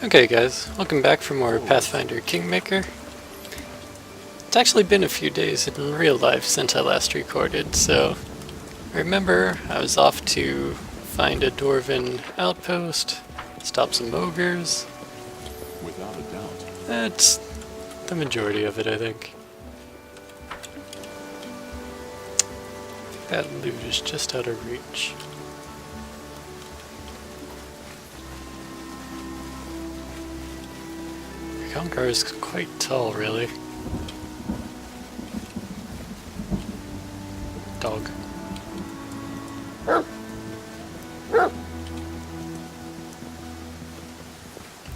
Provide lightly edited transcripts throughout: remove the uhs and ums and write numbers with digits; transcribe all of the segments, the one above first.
Okay guys, welcome back for more Pathfinder Kingmaker. It's actually been a few days in real life since I last recorded, so remember I was off to find a dwarven outpost, stop some ogres. Without a doubt. That's the majority of it, I think. That loot is just out of reach. Congar is quite tall, really. Dog.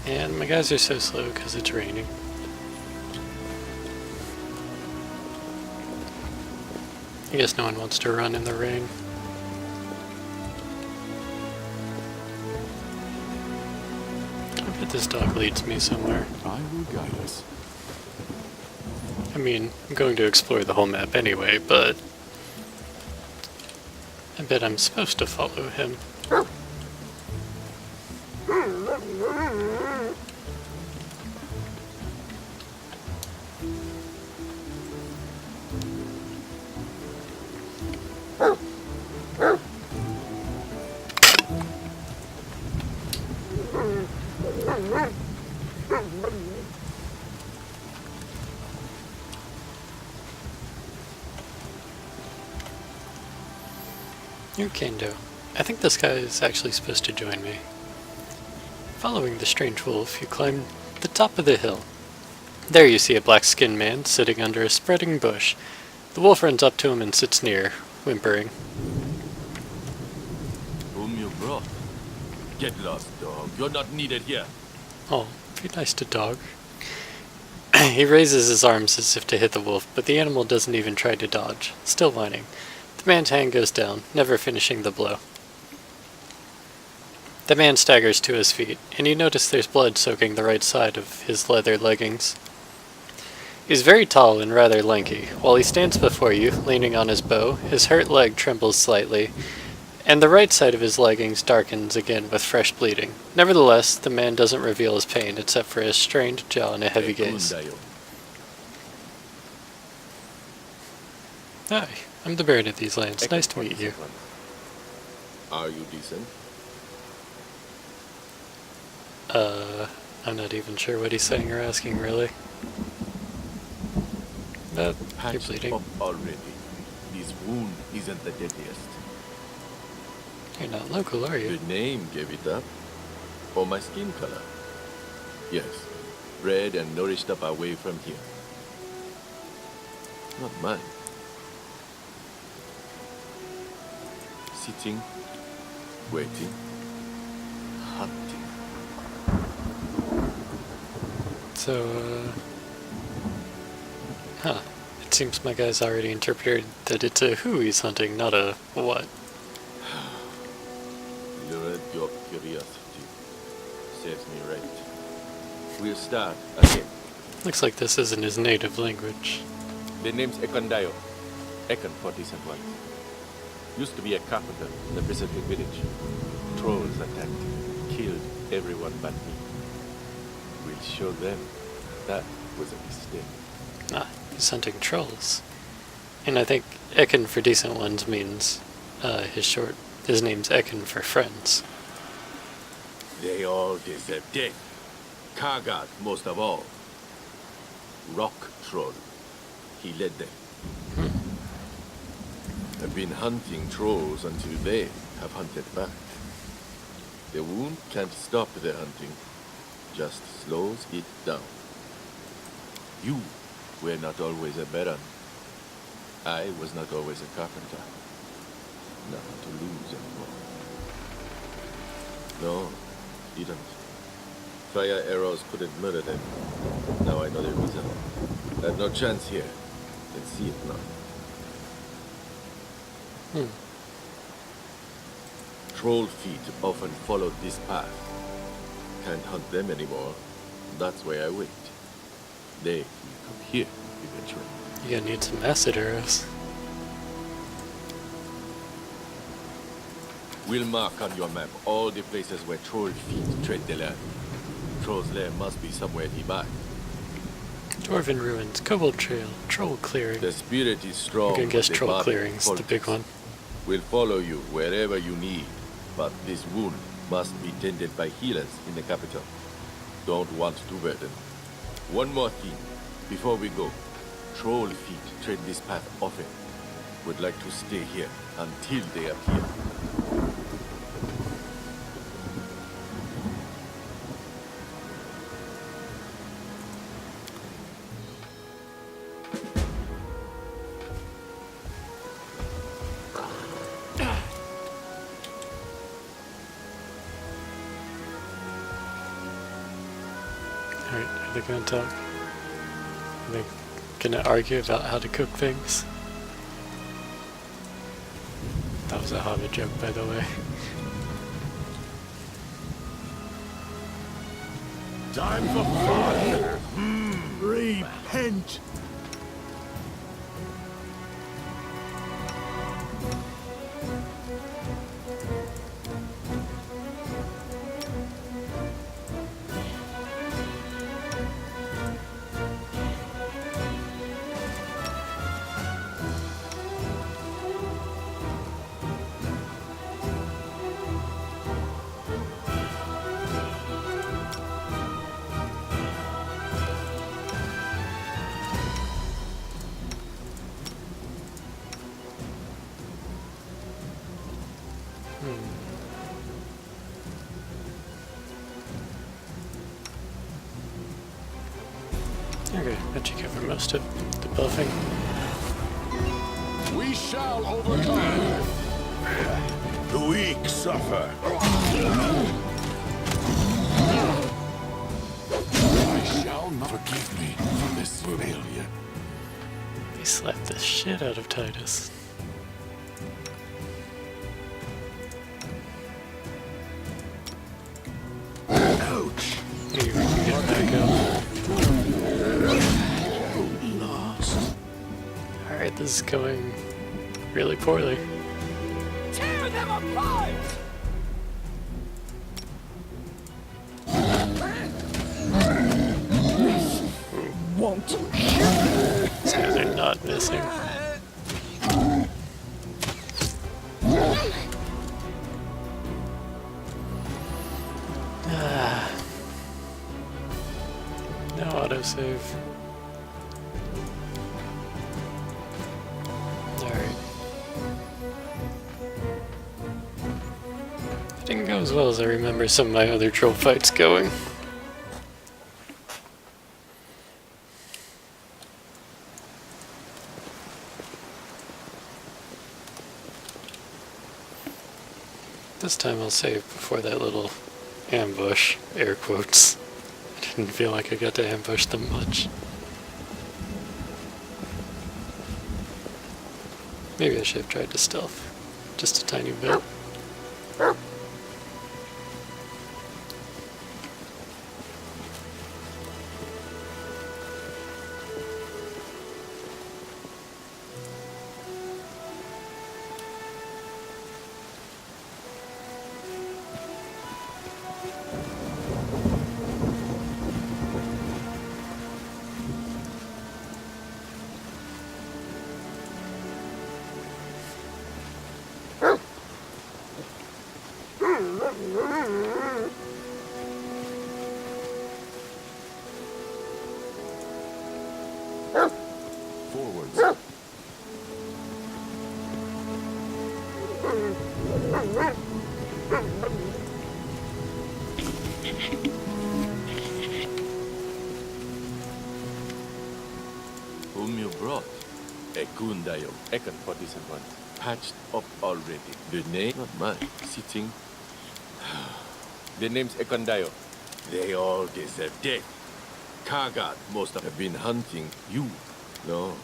And my guys are so slow because it's raining. I guess no one wants to run in the rain. I bet this dog leads me somewhere. I will guide us. I mean, I'm going to explore the whole map anyway, but I bet I'm supposed to follow him. New Kendo. I think this guy is actually supposed to join me. Following the strange wolf, you climb the top of the hill. There you see a black-skinned man sitting under a spreading bush. The wolf runs up to him and sits near, whimpering. Whom you brought? Get lost, dog. You're not needed here. Oh, be nice to dog. He raises his arms as if to hit the wolf, but the animal doesn't even try to dodge, still whining. The man's hand goes down, never finishing the blow. The man staggers to his feet, and you notice there's blood soaking the right side of his leather leggings. He's very tall and rather lanky. While he stands before you, leaning on his bow, his hurt leg trembles slightly, and the right side of his leggings darkens again with fresh bleeding. Nevertheless, the man doesn't reveal his pain except for his strained jaw and a heavy gaze. Hi, I'm the Baron of these lands. Nice to meet you. Are you decent? I'm not even sure what he's saying or asking, really. But you're Patched bleeding. up already. This wound isn't the deadliest. You're not local, are you? The name gave it up. Or my skin color. Yes. Bred and nourished up away from here. Not mine. Sitting, waiting, hunting. So, huh. It seems my guy's already interpreted that it's a who he's hunting, not a what. Lured your curiosity. Serves me right. We'll start again. Looks like this isn't his native language. The name's Ekondayo. Ekon for decent ones. Used to be a carpenter in the Pacific village. Trolls attacked, killed everyone but me. We'll show them that was a mistake. Ah, he's hunting trolls. And I think Ekin for decent ones means his name's Ekin for friends. They all deserve death. Kargat most of all. Rock troll. He led them. I've been hunting trolls until they have hunted back. The wound can't stop their hunting, just slows it down. You were not always a baron. I was not always a carpenter. Nothing to lose anymore. No, didn't. Fire arrows couldn't murder them. Now I know the reason. Had no chance here. Can see it now. Troll feet often followed this path. Can't hunt them anymore. That's why I wait. They will come here eventually. You're gonna need some acid arrows. We'll mark on your map all the places where troll feet tread the land. Troll's lair must be somewhere nearby. Dwarven ruins, kobold trail, troll clearing. The spirit is strong. I can guess but the troll body clearing's the big falters. one. We'll follow you wherever you need, but this wound must be tended by healers in the capital. Don't want to burden. One more thing, before we go. Troll feet tread this path often. Would like to stay here until they appear. Alright, are they gonna talk? Are they gonna argue about how to cook things? That was a Hobbit joke, by the way. Time for fun! Repent! Okay, that should cover most of the buffing. We shall overcome! The weak suffer. I shall not forgive me for this failure. They slapped the shit out of Titus. Ouch! Maybe we can get back up. Lost. Alright, this is going really poorly. Tear them apart! Won't. These guys are not missing. No autosave. Alright. It didn't go as well as I remember some of my other troll fights going. This time I'll save before that little ambush, air quotes. I didn't feel like I got to ambush them much. Maybe I should have tried to stealth. Just a tiny bit. Forwards. Whom you brought? Ekundayo, Ekon for this one. Patched up already. The name? Not mine. Sitting. The name's Ekondayo. They all deserve death. Kargat must have been hunting you. No.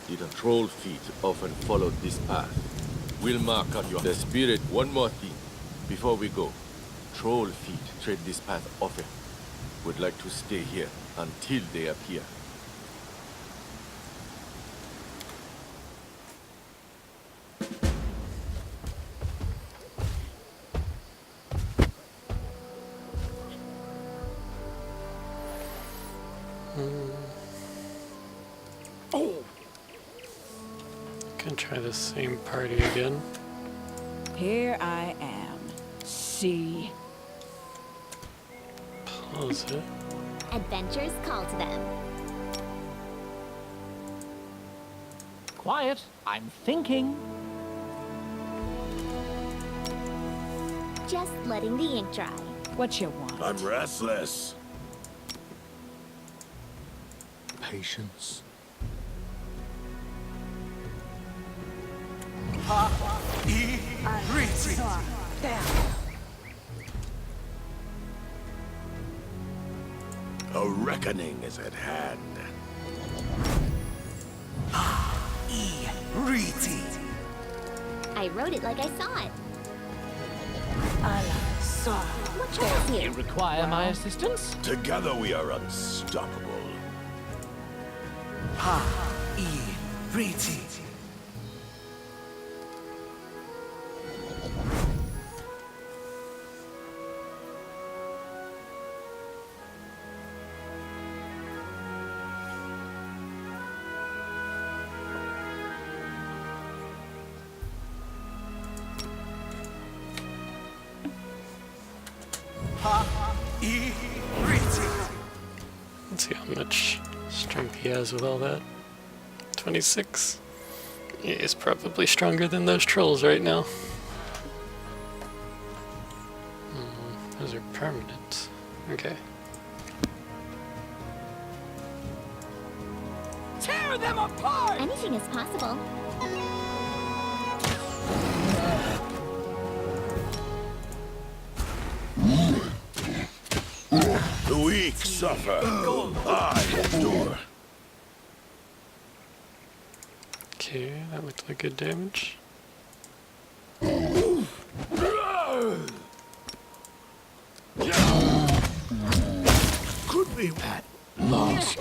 The troll feet often followed this path. We'll mark out the spirit. One more thing. Before we go. Troll feet tread this path often. Would like to stay here until they appear. Oh, Can try the same party again. here I am. See. Pause it. Adventures call to them. Quiet. I'm thinking. Just letting the ink dry. What you want? I'm restless. Patience. A reckoning is at hand. I wrote it like I saw it. So. What troubles You you? require my assistance? Together we are unstoppable. Let's see how much strength he has with all that. 26. He is probably stronger than those trolls right now. Those are permanent. Okay. Tear them apart! Anything is possible. The weak suffer. I endure. Okay, that looked like good damage. Could be at last.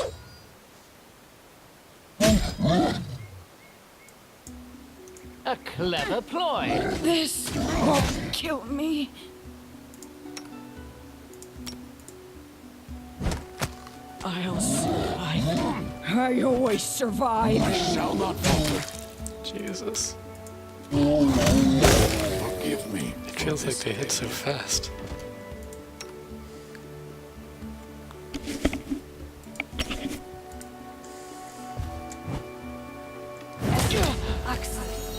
A clever ploy. This won't kill me. I'll survive. I always survive. Shall not falter. Jesus. Forgive me. It feels like they hit so fast.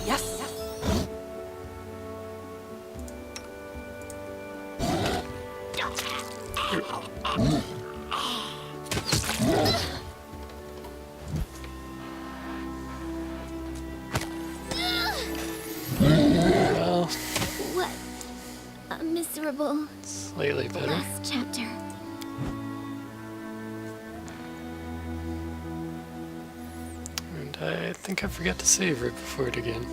Yes. Well, What a miserable slightly better. last chapter. And I think I forgot to save right before it again.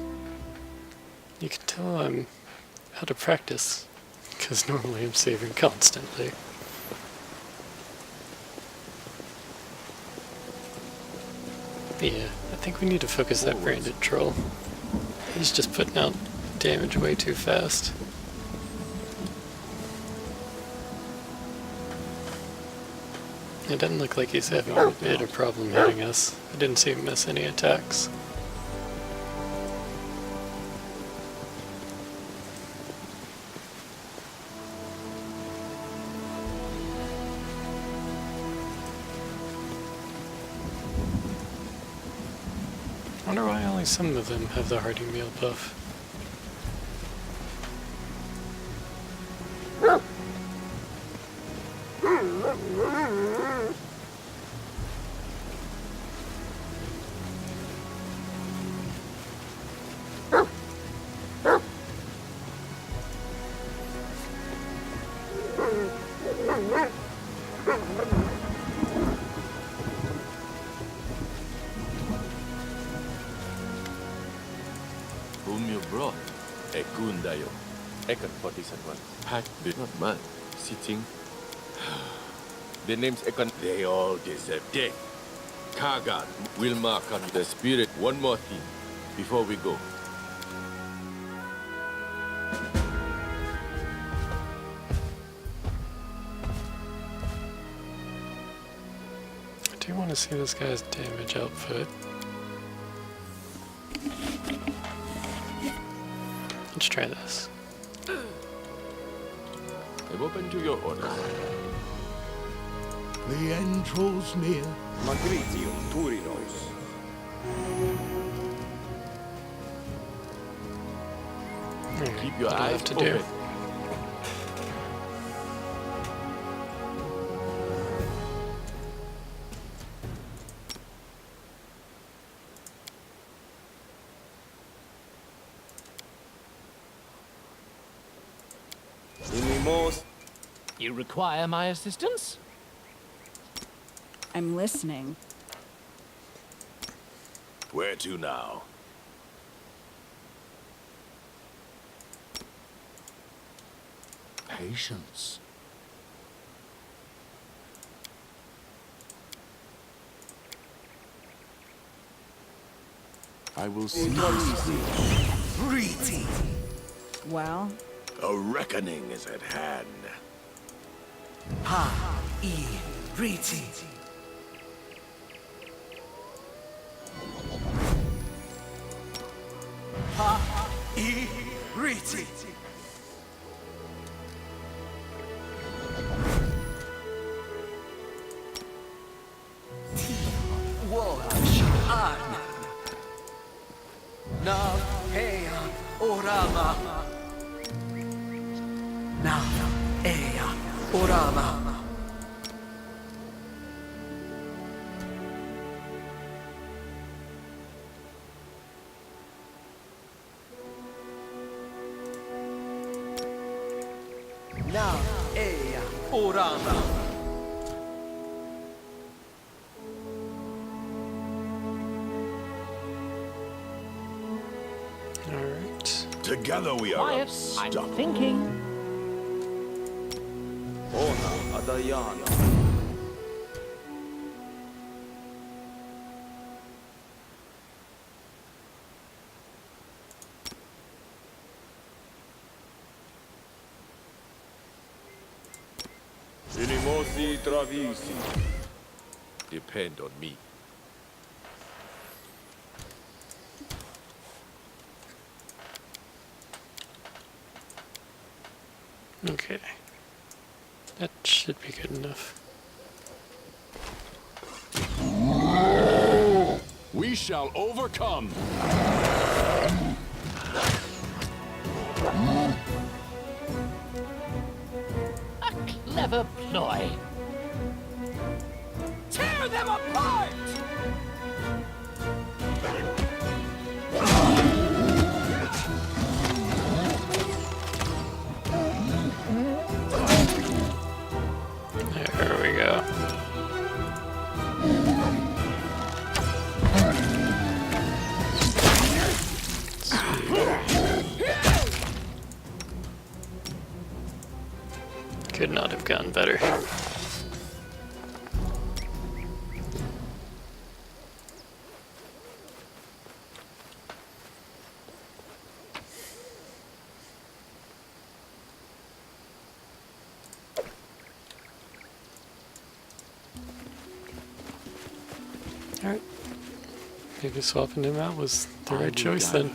You can tell I'm out of practice, because normally I'm saving constantly. But yeah, I think we need to focus that branded troll. He's just putting out damage way too fast. It doesn't look like he's having a bit of problem hitting us. I didn't see him miss any attacks. I wonder why only some of them have the hearty meal buff. Whom you brought? Ekundayo. Ekon 47. Pack did not mind. Sitting. The names Ekon, they all deserve death. Kagan will mark on the spirit one more thing before we go. do want to see this guy's damage output. Let's try this. I'm open to your orders. The end draws near. Magritium Turinos. Alright, Keep your what do I eyes have to open. do? Inimos. You require my assistance? I'm listening. Where to now? Patience. I will see. Riti. Well, A reckoning is at hand. Riti. Riti. An. Na Ea Orama. Na Ea Orama. Na Ea Orama. Alright. Together we are Quiet. I'm unstoppable. thinking. Ona Adayana. Inimosi Travisi. Depend on me. Okay. That should be good enough. We shall overcome. A clever ploy. tear them apart! There we go. Could not have gone better. Alright. Maybe swapping him out was the right choice then.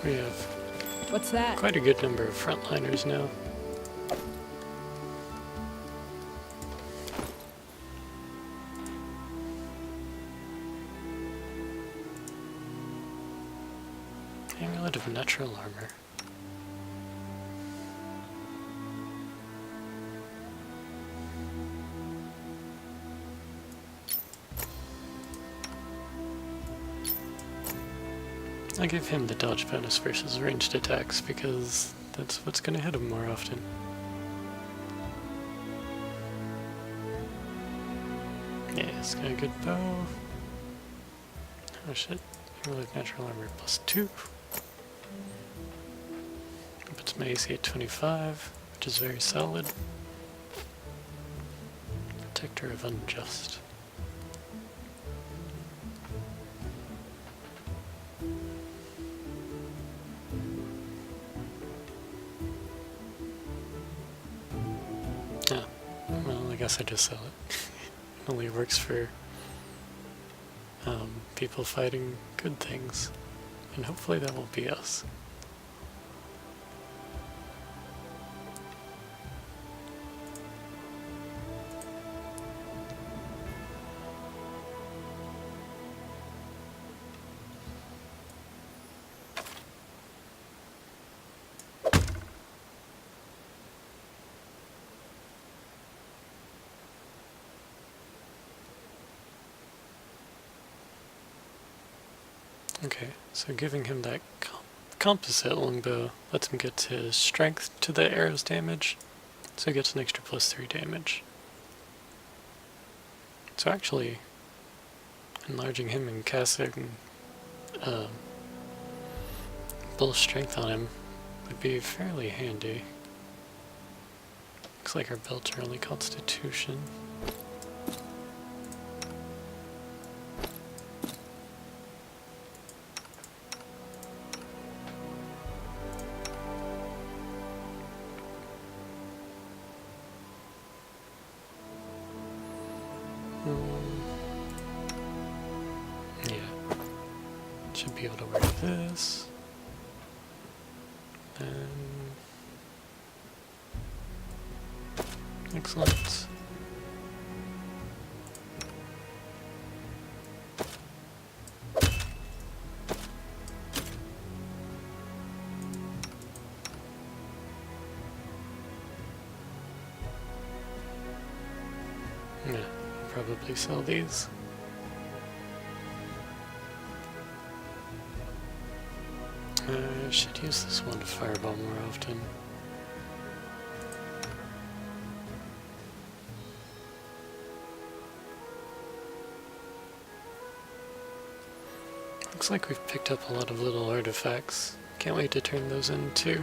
We have What's that? quite a good number of frontliners now. Amulet of natural armor. I'll give him the dodge bonus versus ranged attacks because that's what's going to hit him more often. Yeah, he's got a good bow. Oh shit. Heroic natural armor +2. Puts my AC at 25, which is very solid. Protector of Unjust. Yeah, well, I guess I just sell it. It only works for people fighting good things, and hopefully that will be us. Okay, so giving him that composite longbow lets him get his strength to the arrow's damage, so he gets an extra +3 damage. So actually, enlarging him and casting bull strength on him would be fairly handy. Looks like our belts are only constitution. Yeah, should be able to wear this, and excellent. Yeah, I'll probably sell these. I should use this one to fireball more often. Looks like we've picked up a lot of little artifacts. Can't wait to turn those in too.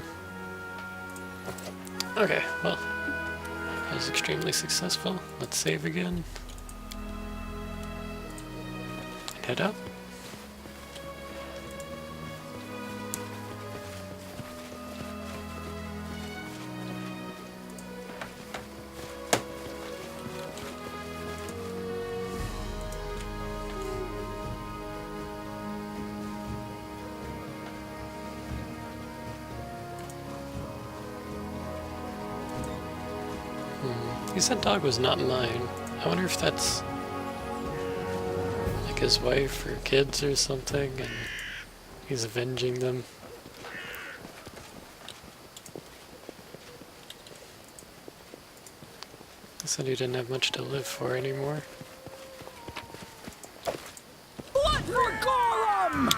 Okay, well, that was extremely successful. Let's save again. And head up. He said dog was not mine. I wonder if that's like his wife or kids or something, and he's avenging them. He said he didn't have much to live for anymore. Blood for Gorum!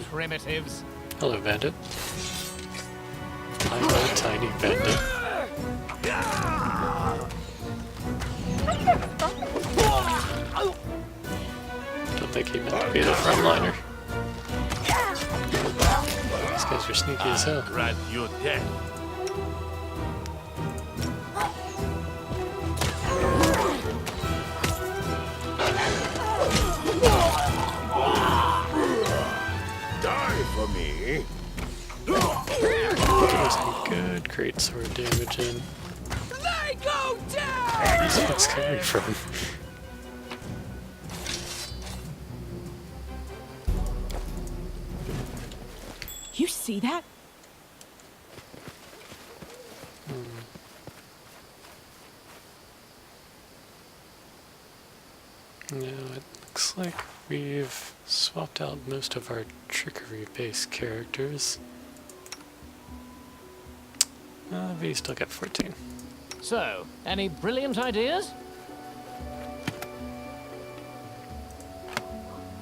Primitives. Hello, bandit. I'm a tiny bandit. Don't think he meant to be the frontliner. These guys are sneaky as hell. Grant you death. Die for me. Getting some good greatsword damage in. They go down! Where's what's coming from? You see that? No, it looks like we've swapped out most of our trickery-based characters. We still got 14. So, any brilliant ideas?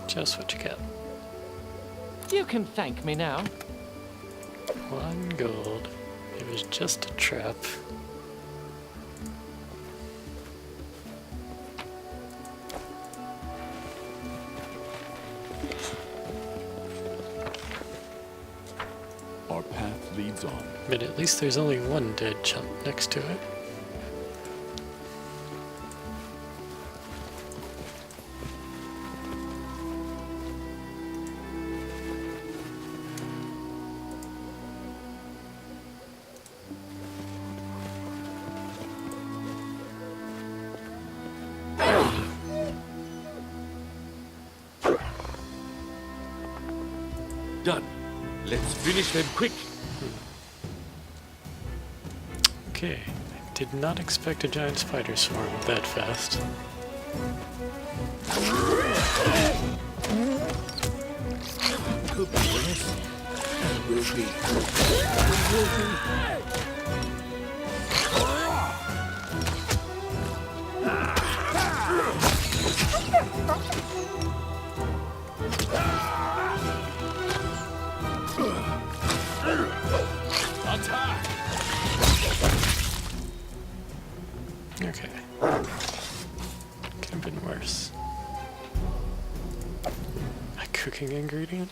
Just what you got. You can thank me now. 1 gold. It was just a trap. Shields on. But at least there's only one dead chump next to it. Done. Let's finish them quick. Okay, I did not expect a giant spider swarm that fast. Could be worse. And will be. Will be. Attack! Okay. Could have been worse. A cooking ingredient?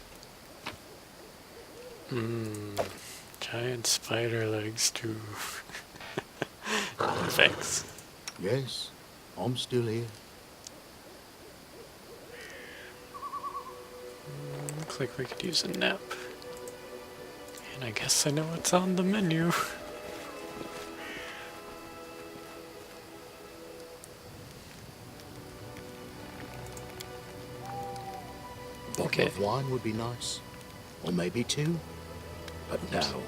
Giant spider legs too. Thanks. Yes, I'm still here. Looks like we could use a nap. And I guess I know what's on the menu. A bottle Okay. of wine would be nice. Or maybe two. But no,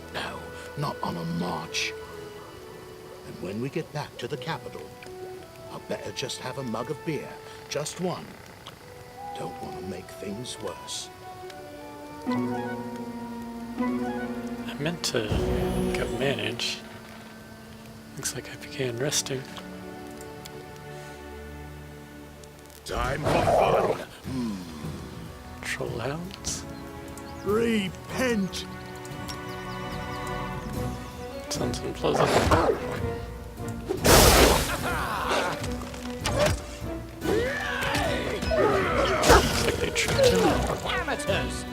not on a march. And when we get back to the capital, I'd better just have a mug of beer. Just one. Don't want to make things worse. I meant to go manage. Looks like I began resting. Time for fun. Troll hounds? Repent. Sounds unpleasant. Looks like they tricked him. Amateurs!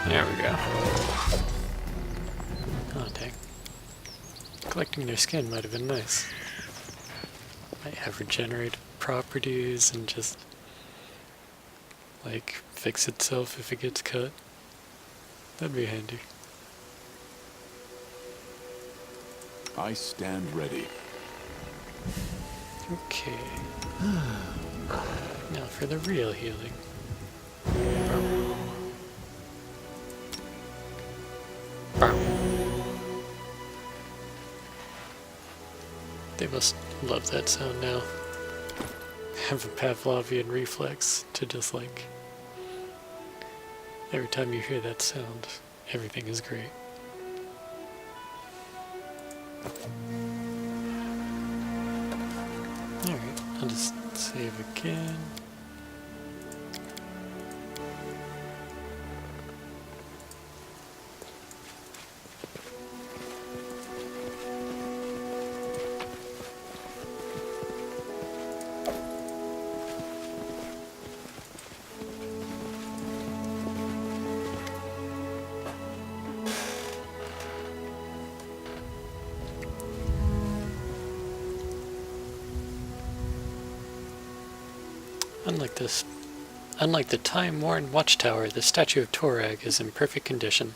There we go. Oh, dang. Collecting their skin might have been nice. Might have regenerated properties and just, like, fix itself if it gets cut. That'd be handy. I stand ready. Okay. Now for the real healing. They must love that sound now. Have a Pavlovian reflex to just like... Every time you hear that sound, everything is great. Alright, I'll just save again. Unlike the time-worn watchtower, the statue of Torag is in perfect condition.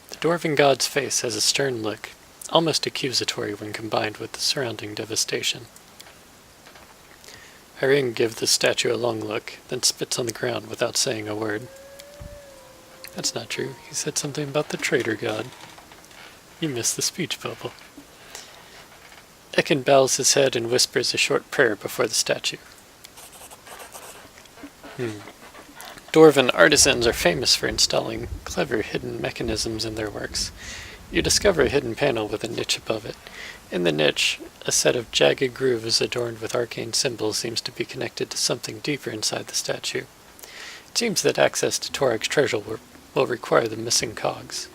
The dwarven god's face has a stern look, almost accusatory when combined with the surrounding devastation. Irene gives the statue a long look, then spits on the ground without saying a word. That's not true. He said something about the traitor god. You missed the speech bubble. Ekin bows his head and whispers a short prayer before the statue. Dwarven artisans are famous for installing clever hidden mechanisms in their works. You discover a hidden panel with a niche above it. In the niche, a set of jagged grooves adorned with arcane symbols seems to be connected to something deeper inside the statue. It seems that access to Torag's treasure will require the missing cogs.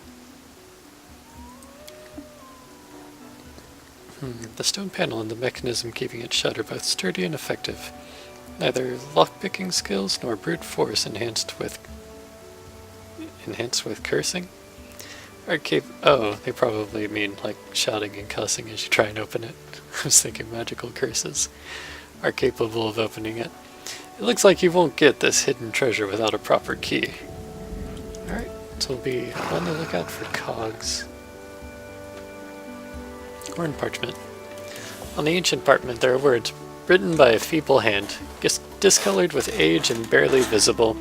The stone panel and the mechanism keeping it shut are both sturdy and effective. Neither lockpicking skills nor brute force enhanced with cursing are oh, they probably mean like shouting and cussing as you try and open it. I was thinking magical curses are capable of opening it. It looks like you won't get this hidden treasure without a proper key. Alright, so we'll be on the lookout for cogs. Or in parchment. On the ancient parchment there are words written by a feeble hand, discolored with age and barely visible.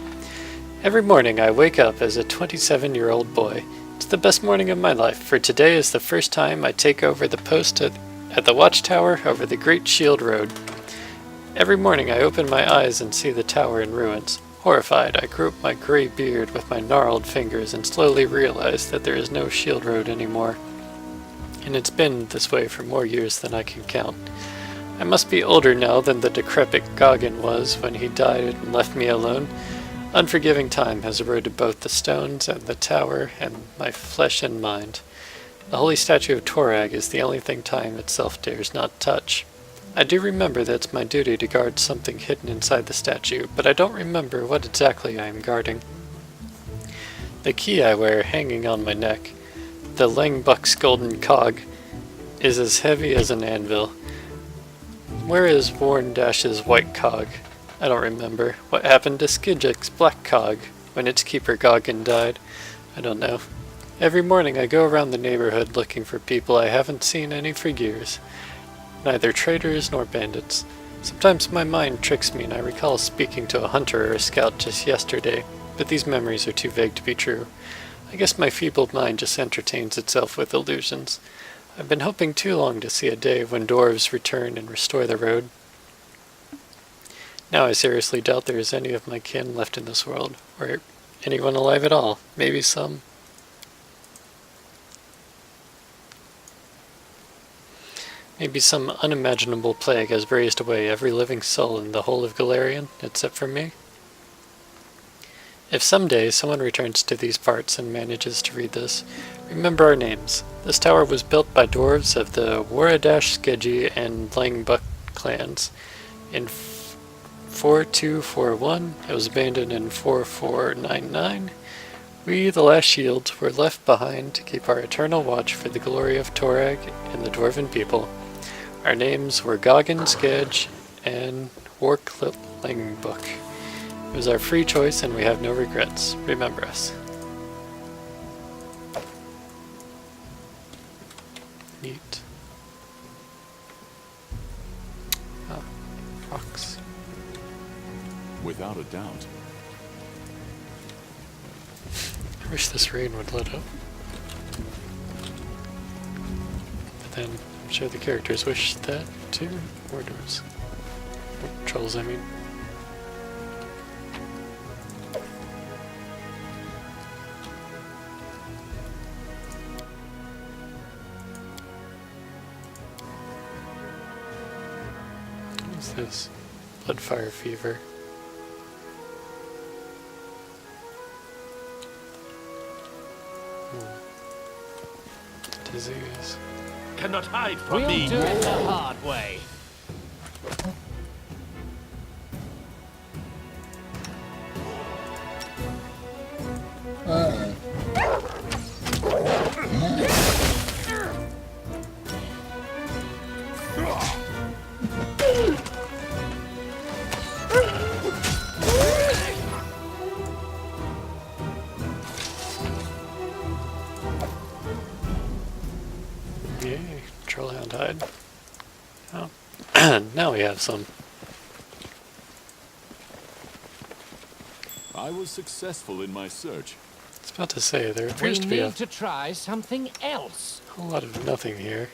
Every morning I wake up as a 27-year-old boy. It's the best morning of my life, for today is the first time I take over the post at the watchtower over the Great Shield Road. Every morning I open my eyes and see the tower in ruins. Horrified, I grope my gray beard with my gnarled fingers and slowly realize that there is no Shield Road anymore. And it's been this way for more years than I can count. I must be older now than the decrepit Goggin was when he died and left me alone. Unforgiving time has eroded both the stones and the tower and my flesh and mind. The holy statue of Torag is the only thing time itself dares not touch. I do remember that it's my duty to guard something hidden inside the statue, but I don't remember what exactly I am guarding. The key I wear hanging on my neck, the Langbuck's golden cog, is as heavy as an anvil. Where is Warn-Dash's white cog? I don't remember. What happened to Skidjek's black cog when its keeper Goggin died? I don't know. Every morning I go around the neighborhood looking for people I haven't seen any for years. Neither traders nor bandits. Sometimes my mind tricks me and I recall speaking to a hunter or a scout just yesterday, but these memories are too vague to be true. I guess my feeble mind just entertains itself with illusions. I've been hoping too long to see a day when dwarves return and restore the road. Now I seriously doubt there is any of my kin left in this world, or anyone alive at all. Maybe some. Maybe some unimaginable plague has raised away every living soul in the whole of Galarian, except for me. If someday someone returns to these parts and manages to read this, remember our names. This tower was built by dwarves of the Waradash, Skedji, and Langbuck clans in 4241. It was abandoned in 4499. We, the last shields, were left behind to keep our eternal watch for the glory of Torag and the dwarven people. Our names were Goggin, Skedj, and Warclip Langbuck. It was our free choice and we have no regrets. Remember us. Neat. Oh, rocks. Without a doubt. I wish this rain would let up. But then I'm sure the characters wish that too. Warders. Trolls, I mean. What's this? Bloodfire fever. Disease. Cannot hide from We'll me. do it the hard way. Yay, Trollhound hide. Oh, now we have some. I was successful in my search. I was about to say, there We appears to be a need to try something else. whole lot of nothing here.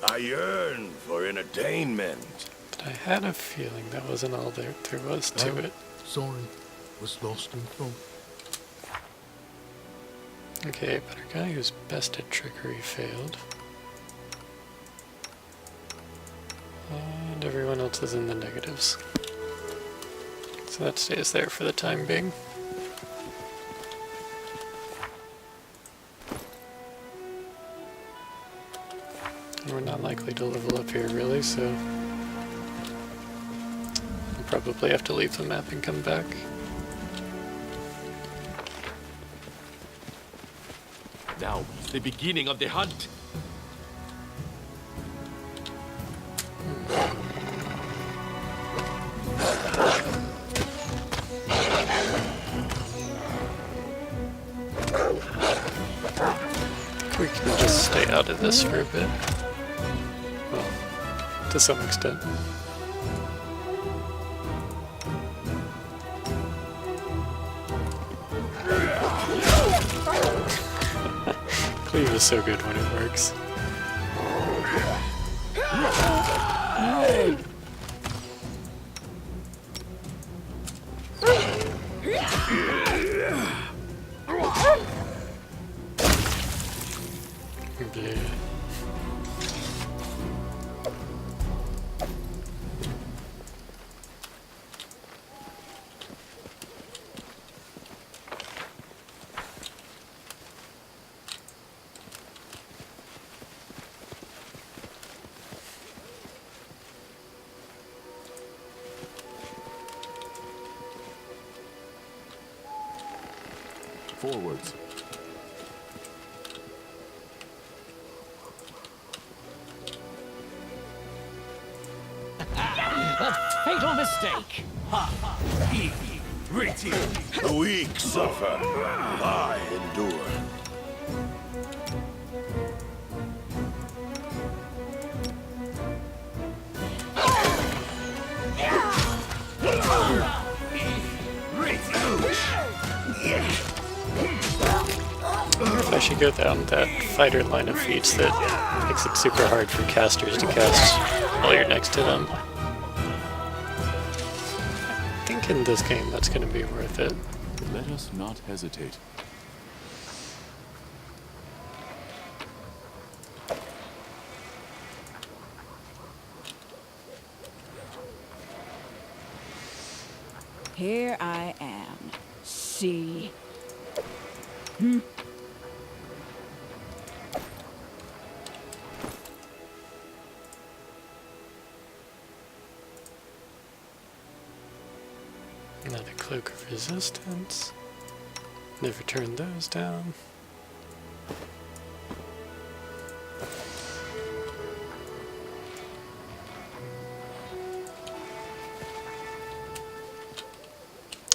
I yearn for entertainment. But I had a feeling that wasn't all there was to it. Sorry, was lost in thought. Okay, but our guy who's best at trickery failed. And everyone else is in the negatives. So that stays there for the time being. unlikely to level up here, really, so I'll probably have to leave the map and come back. Now is the beginning of the hunt. We can just stay out of this for a bit. Well, to some extent. Cleave is so good when it works. Yeah. Forwards. A fatal mistake! The weak suffer, I endure. I wonder if I should go down that fighter line of feats that makes it super hard for casters to cast while you're next to them. I think in this game that's going to be worth it. Let us not hesitate. Here I am. See? Another cloak of resistance. Never turn those down.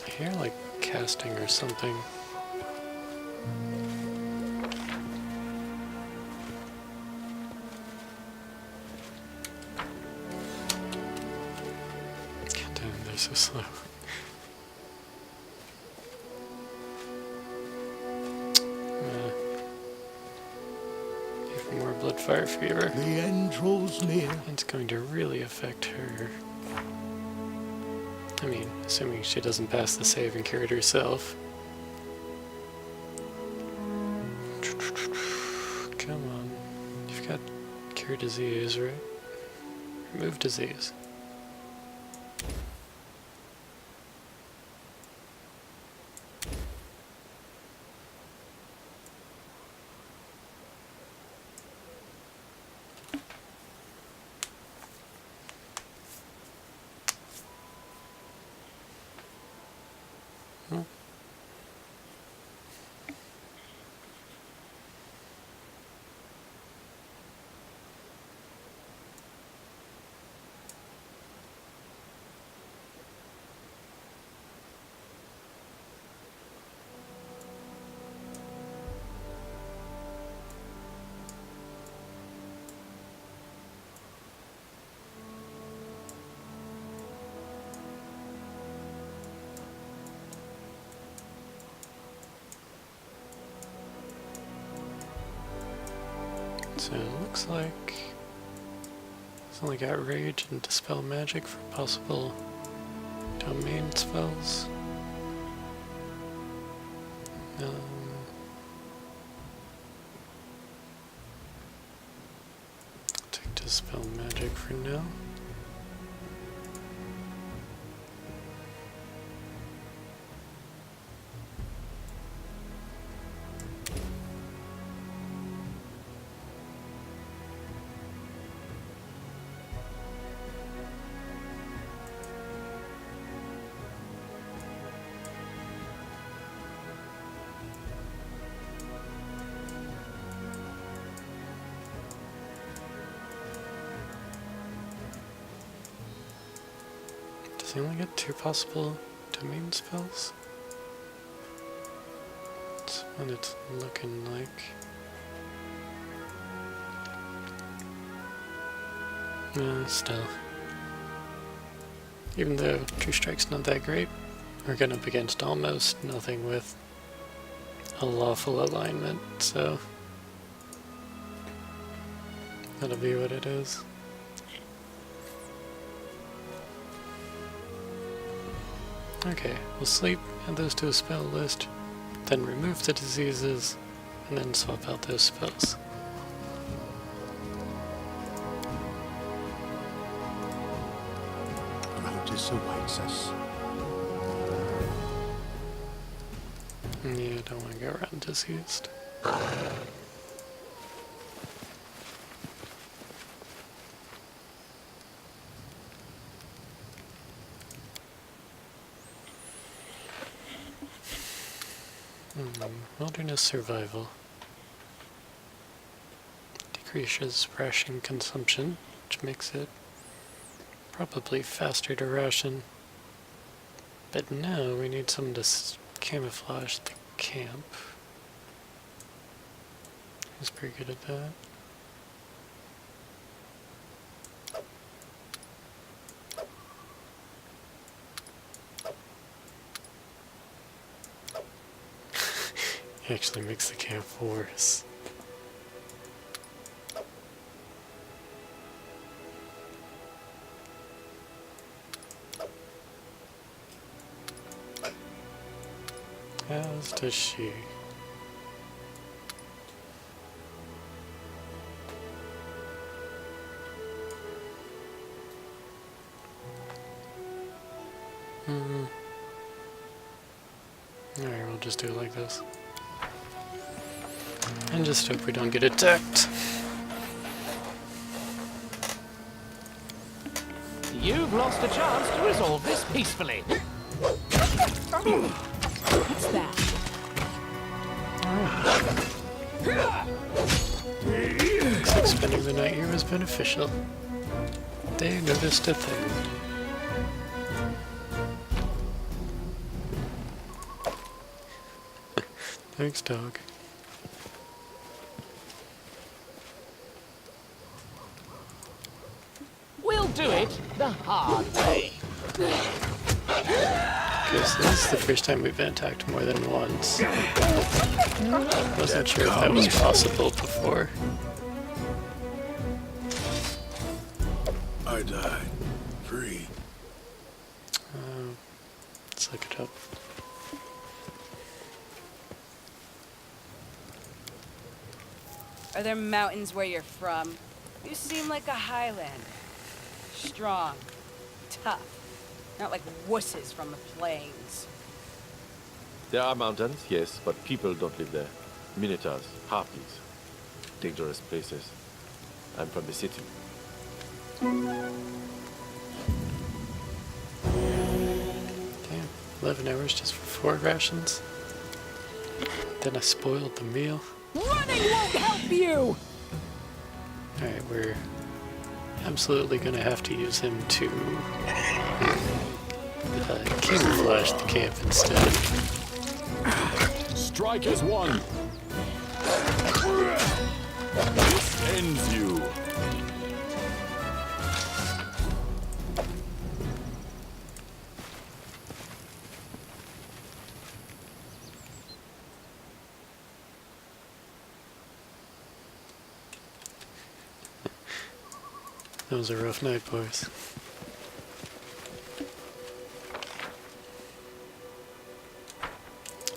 I hear like casting or something. God damn, they're so slow. Even more blood fire fever. The end draws near. It's going to really affect her. I mean, assuming she doesn't pass the save and cure it herself. Come on. You've got cure disease, right? Remove disease. So it looks like it's only got Rage and Dispel Magic for possible domain spells. Take Dispel Magic for now. Does he only get 2 possible domain spells? That's what it's looking like. Still. Even though True Strike's not that great, we're going up against almost nothing with a lawful alignment, so that'll be what it is. Okay, we'll sleep, add those to a spell list, then remove the diseases, and then swap out those spells. Notice awaits us. Yeah, don't want to go around diseased. Wilderness survival. Decreases ration consumption, which makes it probably faster to ration. But now we need someone to camouflage the camp. He's pretty good at that. He actually makes the camp worse. As does she. Alright, we'll just do it like this. And just hope we don't get attacked. You've lost a chance to resolve this peacefully. What's that? Looks like spending the night here was beneficial. They noticed a thing. Thanks, dog. We'll do it the hard way. Okay, so this is the first time we've been attacked more than once. Wasn't sure if that was possible before. I died. Free. Let's look it up. Are there mountains where you're from? You seem like a Highlander. Strong, tough, not like wusses from the plains. There are mountains, yes, but people don't live there. Minotaurs, harpies, dangerous places. I'm from the city. Damn, 11 hours just for 4 rations. Then I spoiled the meal. Running won't help you! Alright, we're absolutely gonna have to use him to camouflage the camp instead. Strike as one. This ends you. That was a rough night, boys.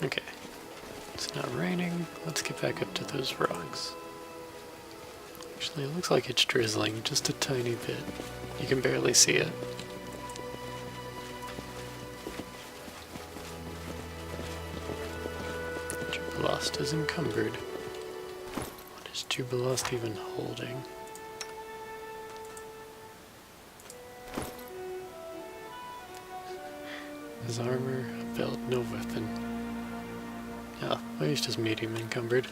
Okay, it's not raining. Let's get back up to those rocks. Actually, it looks like it's drizzling just a tiny bit. You can barely see it. Jubilost is encumbered. What is Jubilost even holding? His armor, a belt, no weapon. Oh, well, he's just medium encumbered.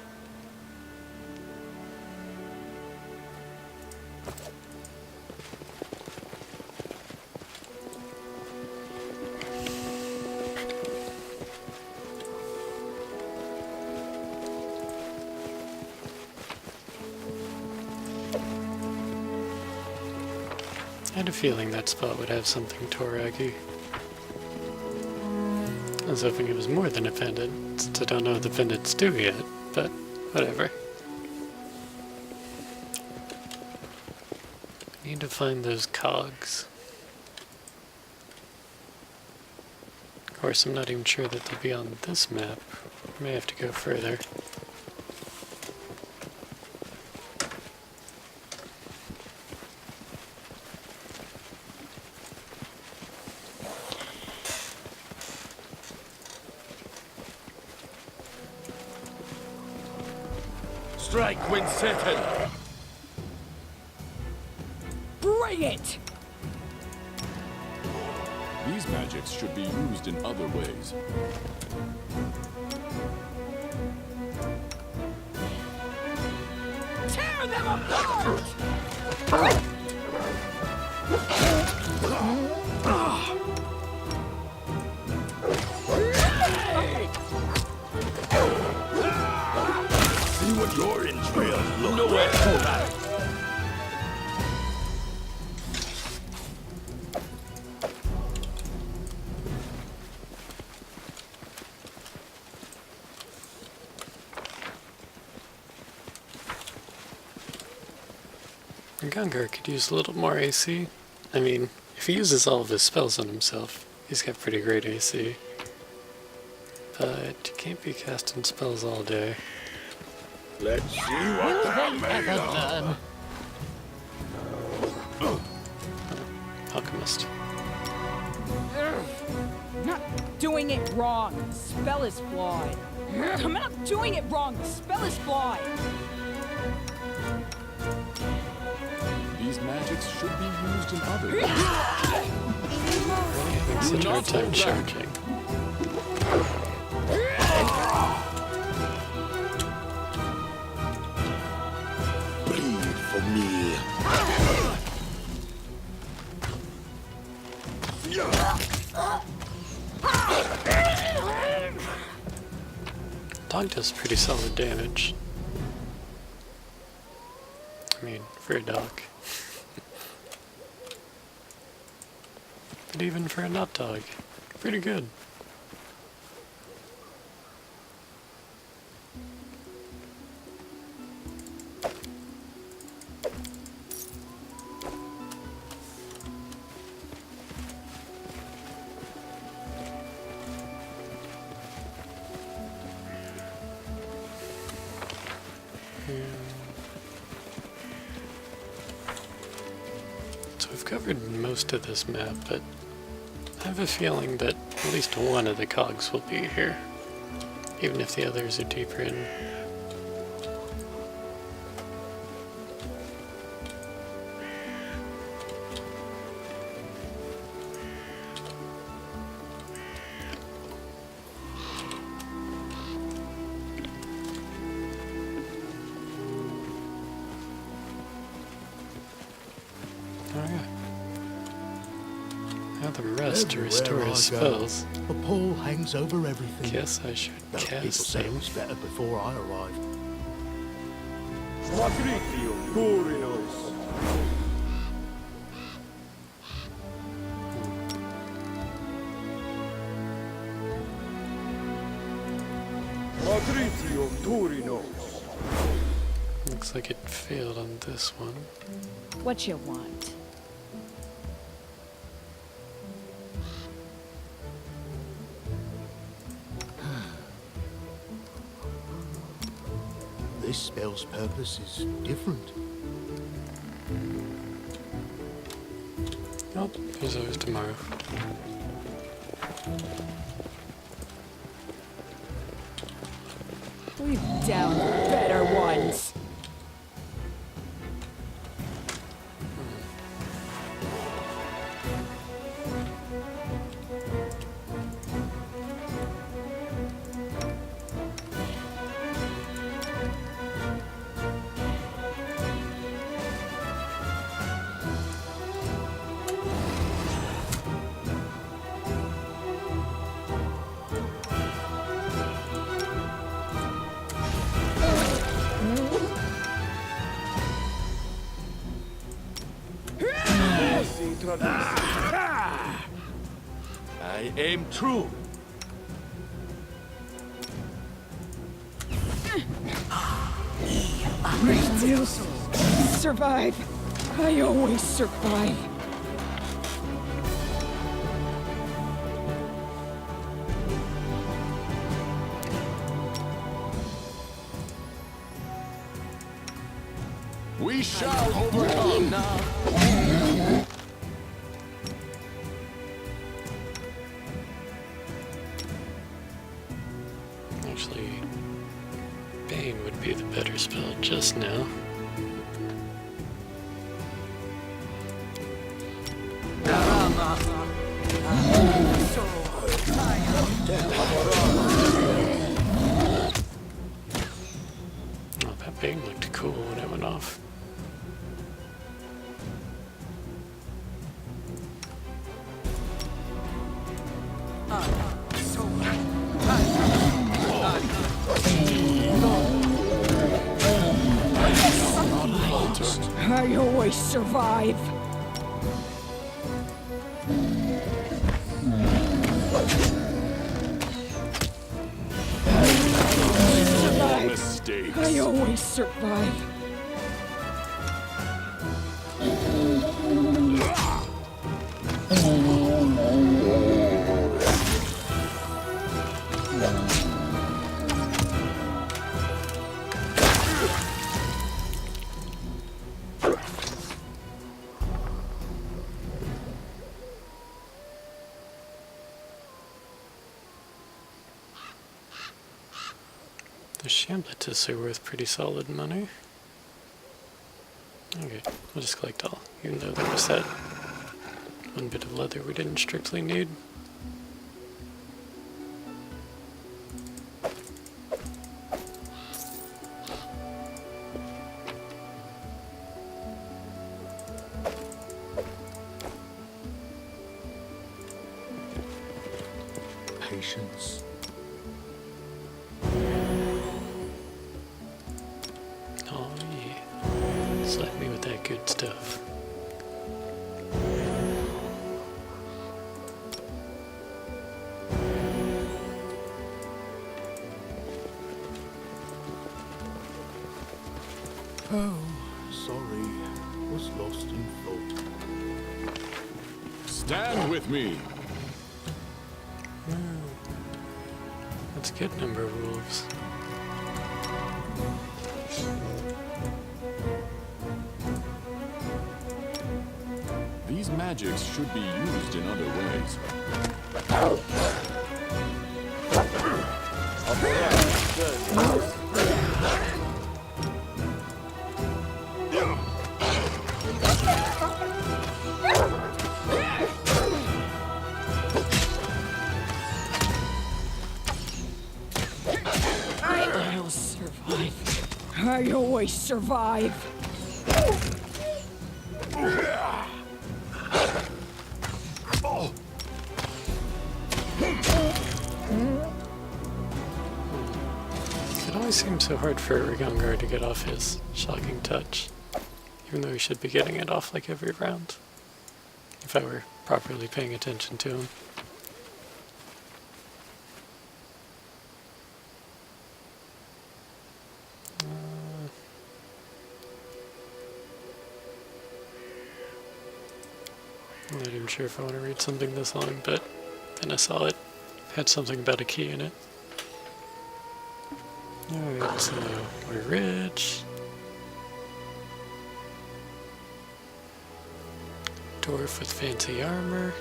had a feeling that spot would have something Toragi. I was hoping it was more than a pendant, since I don't know what the pendants do yet, but whatever. I need to find those cogs. Of course, I'm not even sure that they'll be on this map. I may have to go further. Strike when certain. Bring it! These magics should be used in other ways. Tear them apart! See what your entrails look nowhere like. Gungar could use a little more AC. I mean, if he uses all of his spells on himself, he's got pretty great AC. But you can't be casting spells all day. Let's see what they're made of. Alchemist. I'm not doing it wrong. The spell is flawed. I'm not doing it wrong. The spell is flawed. These magics should be used in other ways. Really having such a hard time charging. Bleed for me. Dog does pretty solid damage. I mean, for a dog. But even for a not dog, pretty good. So we've covered most of this map, but I have a feeling that at least one of the cogs will be here, even if the others are deeper in. Oh yeah. Now the rest to restore his spells. A pall hangs over everything. Guess I should Though people cast said it them. was better before I arrived. Looks like it failed on this one. What you want? This spell's purpose is different. Oh, there's always tomorrow. We've downed better ones. aim true. Survive. I always survive. We shall overcome now. Actually, Bane would be the better spell just now. Oh, that Bane looked cool when it went off. I always survive. Mistakes. I always survive. The Shamblets are worth pretty solid money. Okay, we'll just collect all, even though there was that one bit of leather we didn't strictly need. Patience. Oh yeah, slap me with that good stuff. Oh, sorry. Was lost in thought. Stand with me. That's a good number of wolves. These magics should be used in other ways. I'll survive. I always survive. It always seems so hard for Rigongar to get off his shocking touch, even though he should be getting it off like every round, if I were properly paying attention to him. I'm not even sure if I want to read something this long, but then I saw it had something about a key in it. Alright, so we're rich. Dwarf with fancy armor.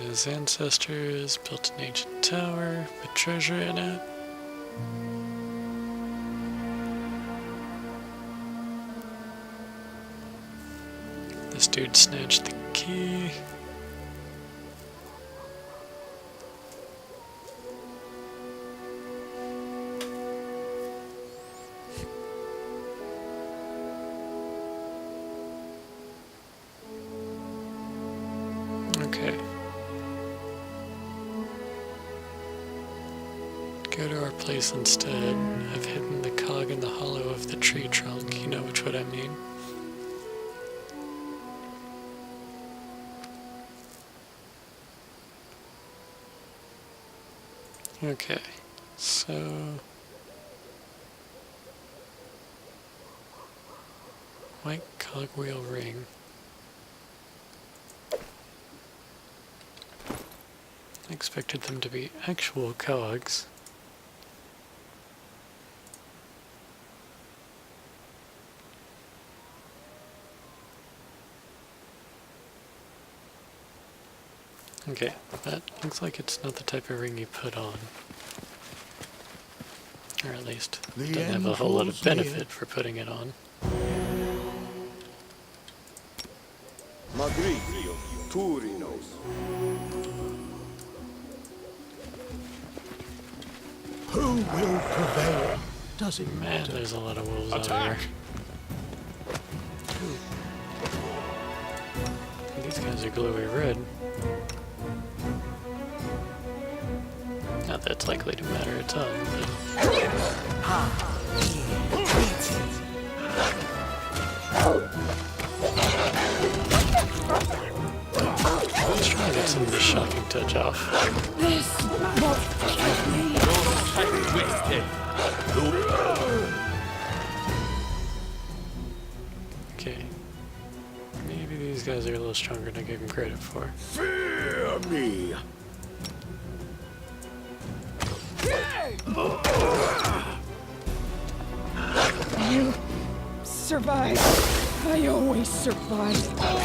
His ancestors built an ancient tower with treasure in it. This dude snatched the key. Okay. Go to our place instead. I've hidden the cog in the hollow of the tree trunk. You know which one I mean. Okay, so white cogwheel ring. I expected them to be actual cogs. Okay, that looks like it's not the type of ring you put on. Or at least, The doesn't have a end whole lot draws of benefit for putting it on. Magricio, Turinos. Who will prevail? Does it Man, matter? there's a lot of wolves out here. Ooh. These guys are glowy red. Not that's likely to matter a ton, but... Let's try and get some of this shocking touch off. Okay. Maybe these guys are a little stronger than I gave them credit for. Fear me! You survive. I always survive. I'll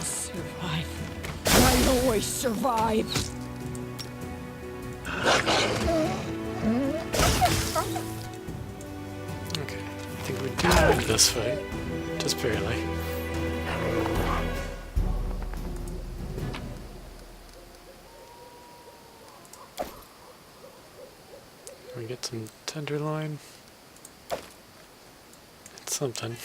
survive. I always survive. Okay, I think we do win this fight. Just barely. We get some tenderloin. It's something.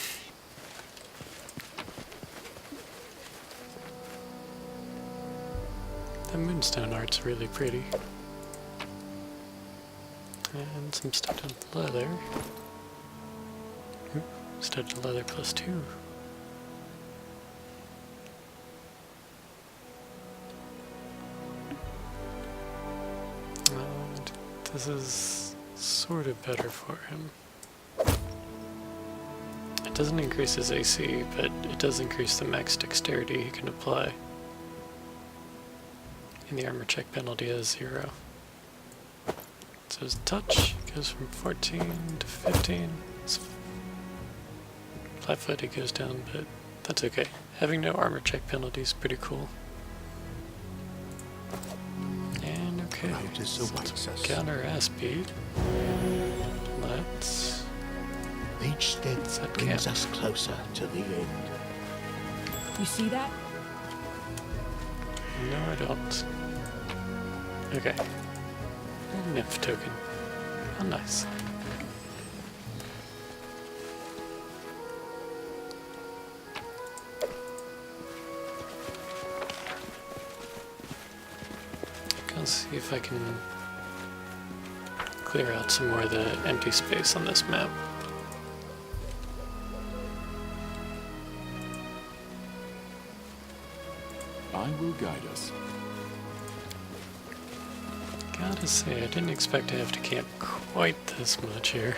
The moonstone art's really pretty. And some studded leather. Ooh, studded leather +2. And this is sort of better for him. It doesn't increase his AC, but it does increase the max dexterity he can apply. And the armor check penalty is 0. So his touch goes from 14 to 15. It's flat-footed goes down, but that's okay. Having no armor check penalty is pretty cool. And okay, Notice awaits us. counter ass speed. Let's... Each step Set brings camp. us closer to the end. You see that? No, I don't. Okay. Nymph token. How nice. Let's see if I can clear out some more of the empty space on this map. I will guide us. Gotta say, I didn't expect to have to camp quite this much here.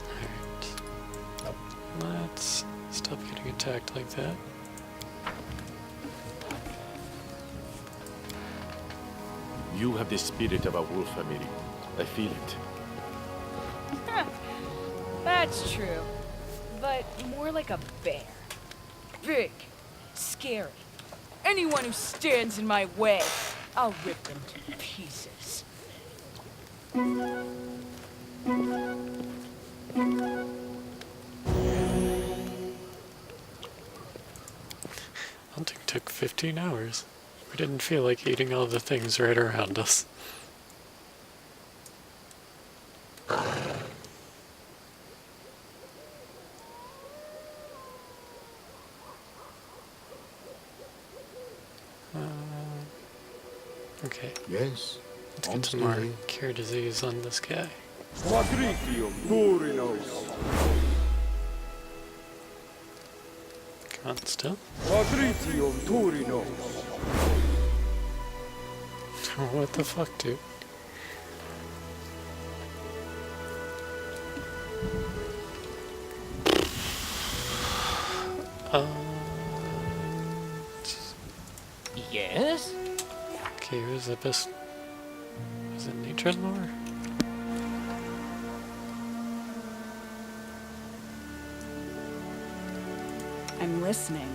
Alright. Let's stop getting attacked like that. You have the spirit of a wolf, Amiri. I feel it. That's true. But more like a bear. Big, scary. Anyone who stands in my way, I'll rip them to pieces. Hunting took 15 hours. We didn't feel like eating all the things right around us. Okay, Yes. let's get I'm some more still here. cure disease on this guy. Quadritium Turinos. Come on, still. Quadritium Turinos. What the fuck, dude? Yes? Okay, who's the best? Is it Nature's Lore? I'm listening.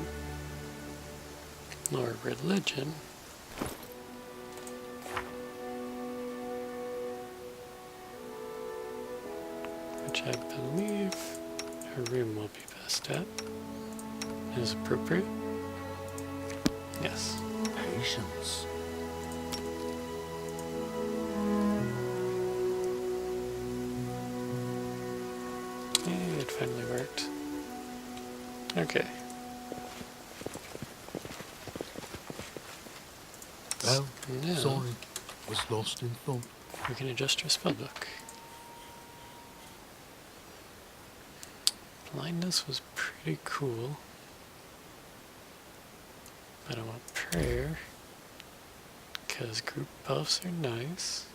Lore Religion? Which I believe Harim will be best at. Is appropriate? Yes. Patience. Yay, it finally worked. Okay. Well, Now sorry. Was lost in thought. we can adjust our spellbook. Blindness was pretty cool. But I want prayer. Because group buffs are nice.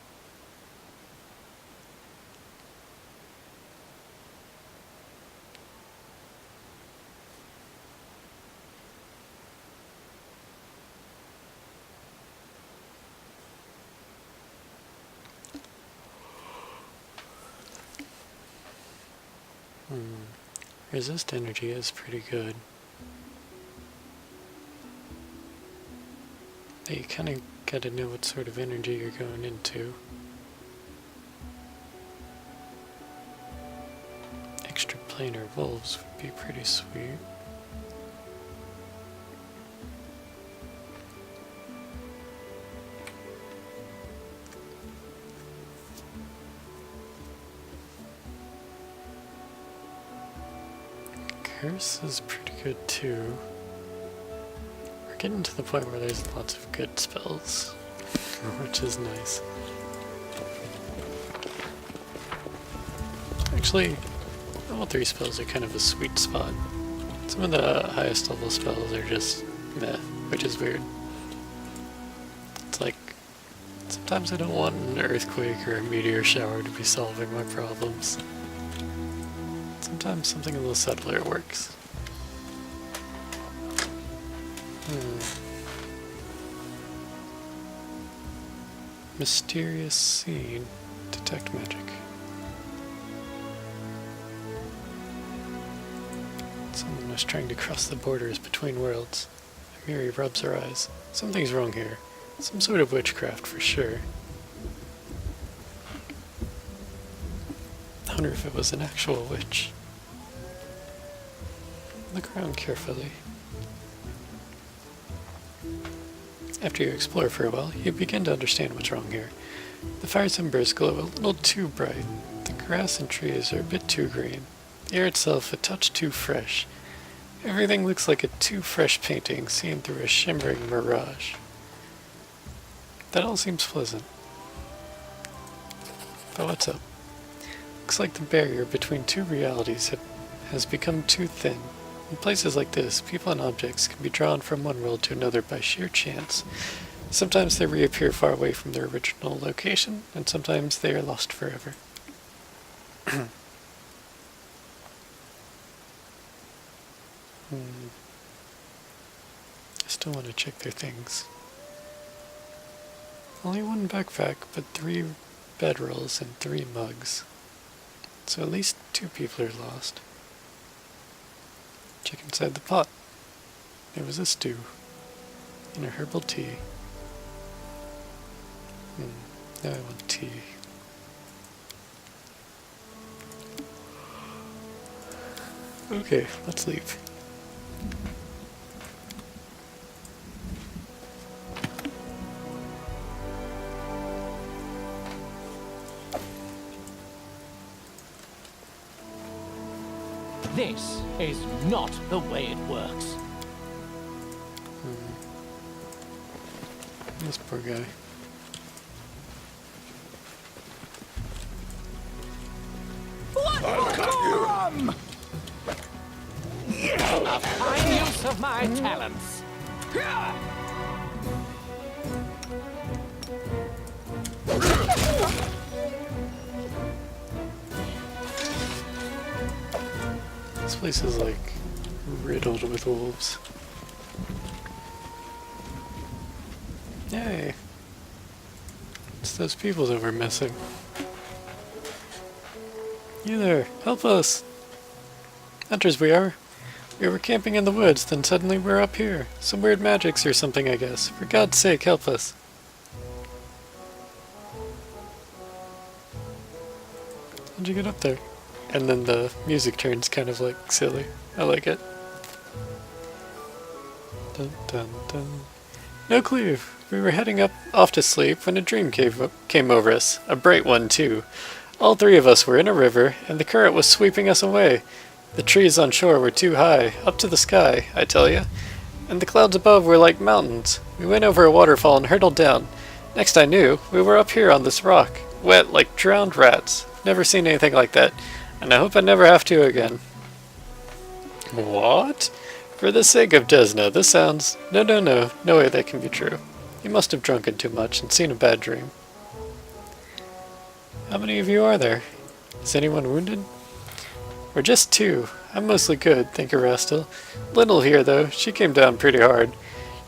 Resist energy is pretty good. But you kind of gotta know what sort of energy you're going into. Extra planar wolves would be pretty sweet. Curse is pretty good too. We're getting to the point where there's lots of good spells, which is nice. Actually, level 3 spells are kind of a sweet spot. Some of the highest level spells are just meh, which is weird. It's like, sometimes I don't want an earthquake or a meteor shower to be solving my problems. Sometimes something a little subtler works. Mysterious scene. Detect magic. Someone was trying to cross the borders between worlds. Miri rubs her eyes. Something's wrong here. Some sort of witchcraft for sure. I wonder if it was an actual witch. Look around carefully. After you explore for a while, you begin to understand what's wrong here. The fire's embers glow a little too bright. The grass and trees are a bit too green. The air itself a touch too fresh. Everything looks like a too fresh painting seen through a shimmering mirage. That all seems pleasant. But what's up? Looks like the barrier between two realities has become too thin. In places like this, people and objects can be drawn from one world to another by sheer chance. Sometimes they reappear far away from their original location, and sometimes they are lost forever. I still want to check their things. Only one backpack, but 3 bedrolls and 3 mugs. So at least 2 people are lost. Check inside the pot. There was a stew. And a herbal tea. Now I want tea. Okay, let's leave. This is not the way it works. This poor guy. of my talents. This place is like riddled with wolves. Yay! It's those people that we're missing. You there, help us! Hunters we are. We were camping in the woods, then suddenly we're up here. Some weird magics or something, I guess. For God's sake, help us. How'd you get up there? And then the music turns kind of like silly. I like it. Dun dun dun. No clue. We were heading off to sleep when a dream came over us. A bright one, too. All three of us were in a river, and the current was sweeping us away. The trees on shore were too high, up to the sky, I tell ya. And the clouds above were like mountains. We went over a waterfall and hurtled down. Next I knew, we were up here on this rock, wet like drowned rats. Never seen anything like that, and I hope I never have to again. What? For the sake of Desna, this sounds... No way that can be true. You must have drunken too much and seen a bad dream. How many of you are there? Is anyone wounded? We're just two. I'm mostly good, thank you, Rastil. Little here, though. She came down pretty hard.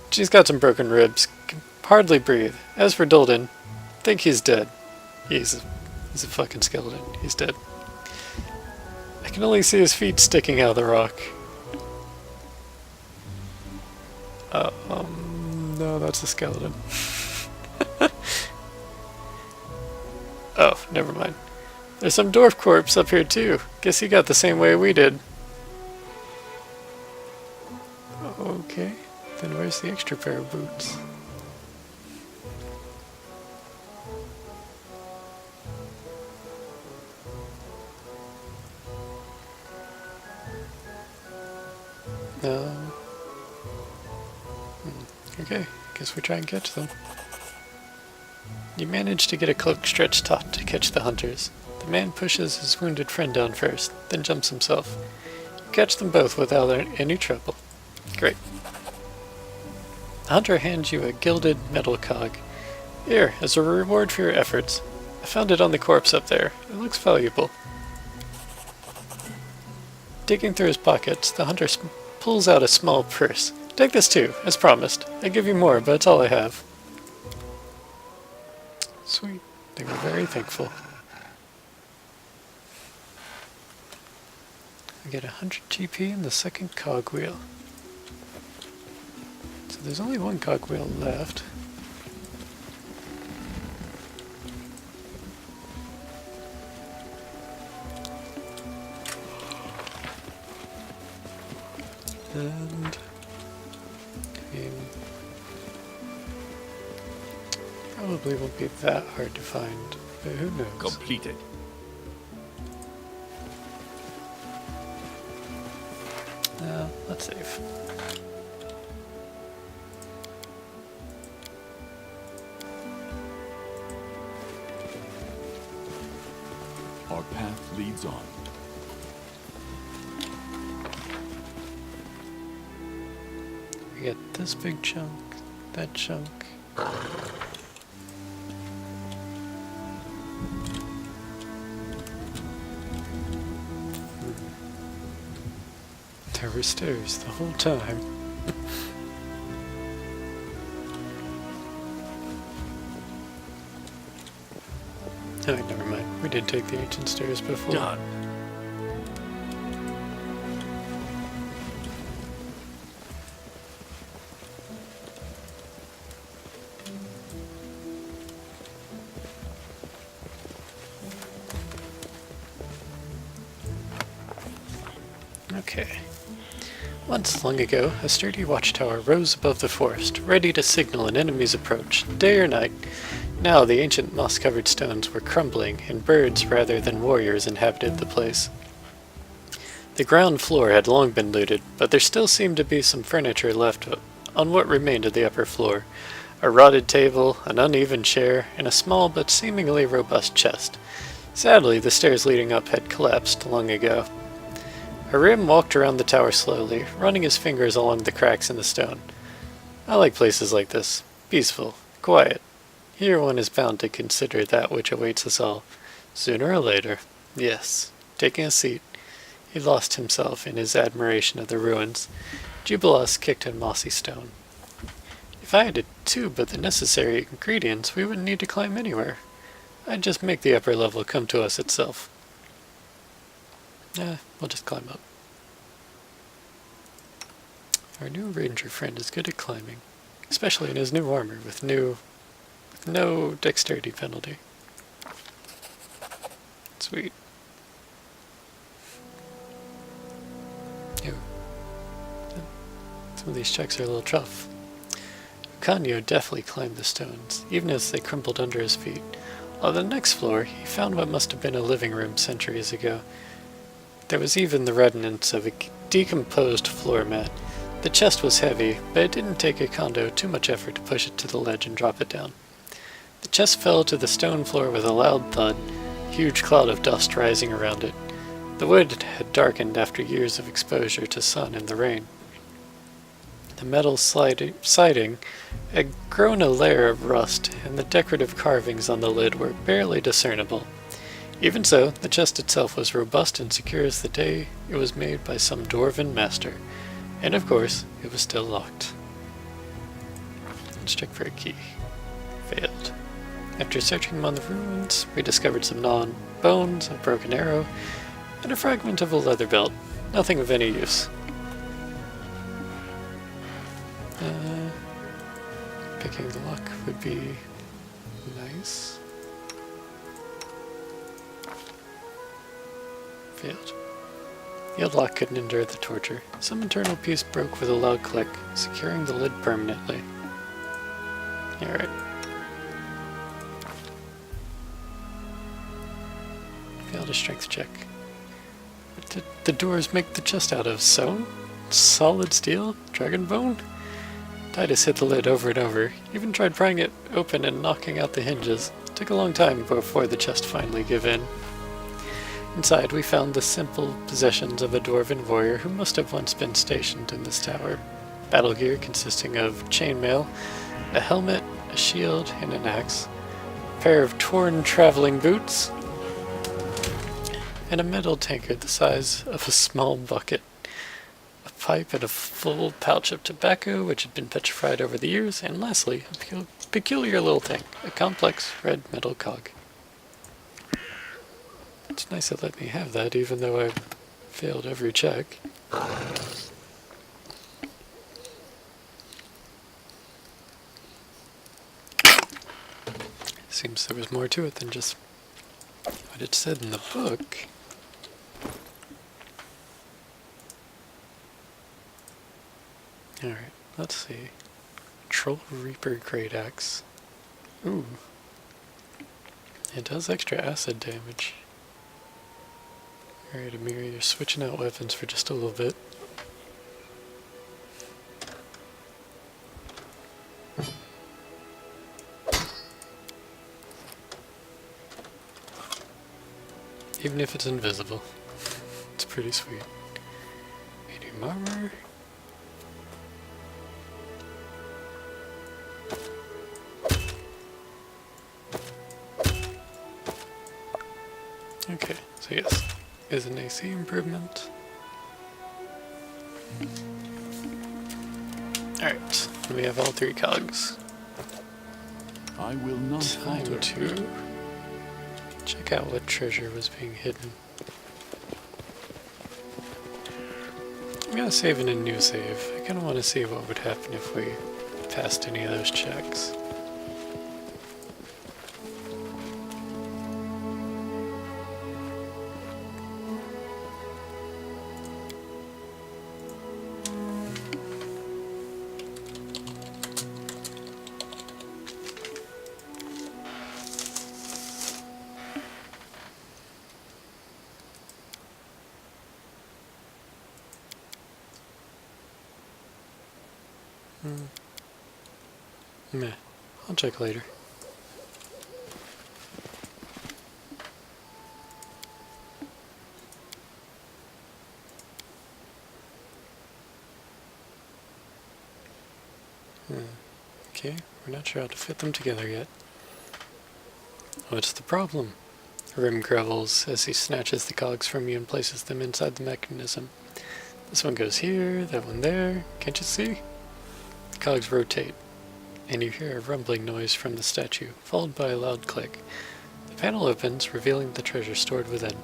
She's got some broken ribs. Can hardly breathe. As for Dolden, think he's dead. He's a fucking skeleton. He's dead. I can only see his feet sticking out of the rock. No, that's a skeleton. Oh, never mind. There's some dwarf corpse up here too. Guess he got the same way we did. Okay, then where's the extra pair of boots? Okay, guess we try and catch them. You manage to get a cloak stretched taut to catch the hunters. The man pushes his wounded friend down first, then jumps himself. You catch them both without any trouble. Great. The hunter hands you a gilded metal cog. Here, as a reward for your efforts. I found it on the corpse up there. It looks valuable. Digging through his pockets, the hunter pulls out a small purse. Take this too, as promised. I give you more, but it's all I have. Sweet. They were very thankful. I get 100 GP in the second cogwheel. So there's only one cogwheel left. And... probably won't be that hard to find, but who knows? Completed. Let's save. Our path leads on. We get this big chunk, that chunk. There were stairs the whole time. Oh, never mind. We did take the ancient stairs before. Done. Okay. Once long ago, a sturdy watchtower rose above the forest, ready to signal an enemy's approach, day or night. Now the ancient moss-covered stones were crumbling, and birds rather than warriors inhabited the place. The ground floor had long been looted, but there still seemed to be some furniture left on what remained of the upper floor. A rotted table, an uneven chair, and a small but seemingly robust chest. Sadly, the stairs leading up had collapsed long ago. Harim walked around the tower slowly, running his fingers along the cracks in the stone. I like places like this. Peaceful, quiet. Here one is bound to consider that which awaits us all, sooner or later. Yes. Taking a seat, he lost himself in his admiration of the ruins. Jubilos kicked in mossy stone. If I had a tube of the necessary ingredients, we wouldn't need to climb anywhere. I'd just make the upper level come to us itself. We'll just climb up. Our new ranger friend is good at climbing, especially in his new armor with no dexterity penalty. Sweet. Ew. Some of these checks are a little tough. Kanyo deftly climbed the stones, even as they crumpled under his feet. On the next floor, he found what must have been a living room centuries ago. There was even the remnants of a decomposed floor mat. The chest was heavy, but it didn't take a Kondo too much effort to push it to the ledge and drop it down. The chest fell to the stone floor with a loud thud, a huge cloud of dust rising around it. The wood had darkened after years of exposure to sun and the rain. The metal siding had grown a layer of rust, and the decorative carvings on the lid were barely discernible. Even so, the chest itself was robust and secure as the day it was made by some dwarven master. And of course, it was still locked. Let's check for a key. Failed. After searching among the ruins, we discovered some gnawed bones, a broken arrow, and a fragment of a leather belt. Nothing of any use. Picking the lock would be nice. Failed. The old lock couldn't endure the torture. Some internal piece broke with a loud click, securing the lid permanently. Alright. Failed a strength check. What did the doors make the chest out of? Stone? Solid steel? Dragon bone? Titus hit the lid over and over, even tried prying it open and knocking out the hinges. It took a long time before the chest finally gave in. Inside, we found the simple possessions of a dwarven warrior who must have once been stationed in this tower. Battle gear consisting of chainmail, a helmet, a shield, and an axe, a pair of torn traveling boots, and a metal tankard the size of a small bucket. A pipe and a full pouch of tobacco, which had been petrified over the years, and lastly, a peculiar little thing, a complex red metal cog. It's nice it let me have that, even though I failed every check. Seems there was more to it than just what it said in the book. Alright, let's see. Troll Reaper Great Axe. Ooh. It does extra acid damage. Alright, Amir, you're switching out weapons for just a little bit. Even if it's invisible. It's pretty sweet. Medium armor. Okay, so yes, is an AC improvement. Alright, we have all three cogs. I will not Time falter. to check out what treasure was being hidden. I'm gonna save in a new save. I kinda wanna see what would happen if we passed any of those checks. Meh. I'll check later. Okay, we're not sure how to fit them together yet. What's the problem? Rim grovels as he snatches the cogs from you and places them inside the mechanism. This one goes here, that one there. Can't you see? The cogs rotate, and you hear a rumbling noise from the statue, followed by a loud click. The panel opens, revealing the treasure stored within.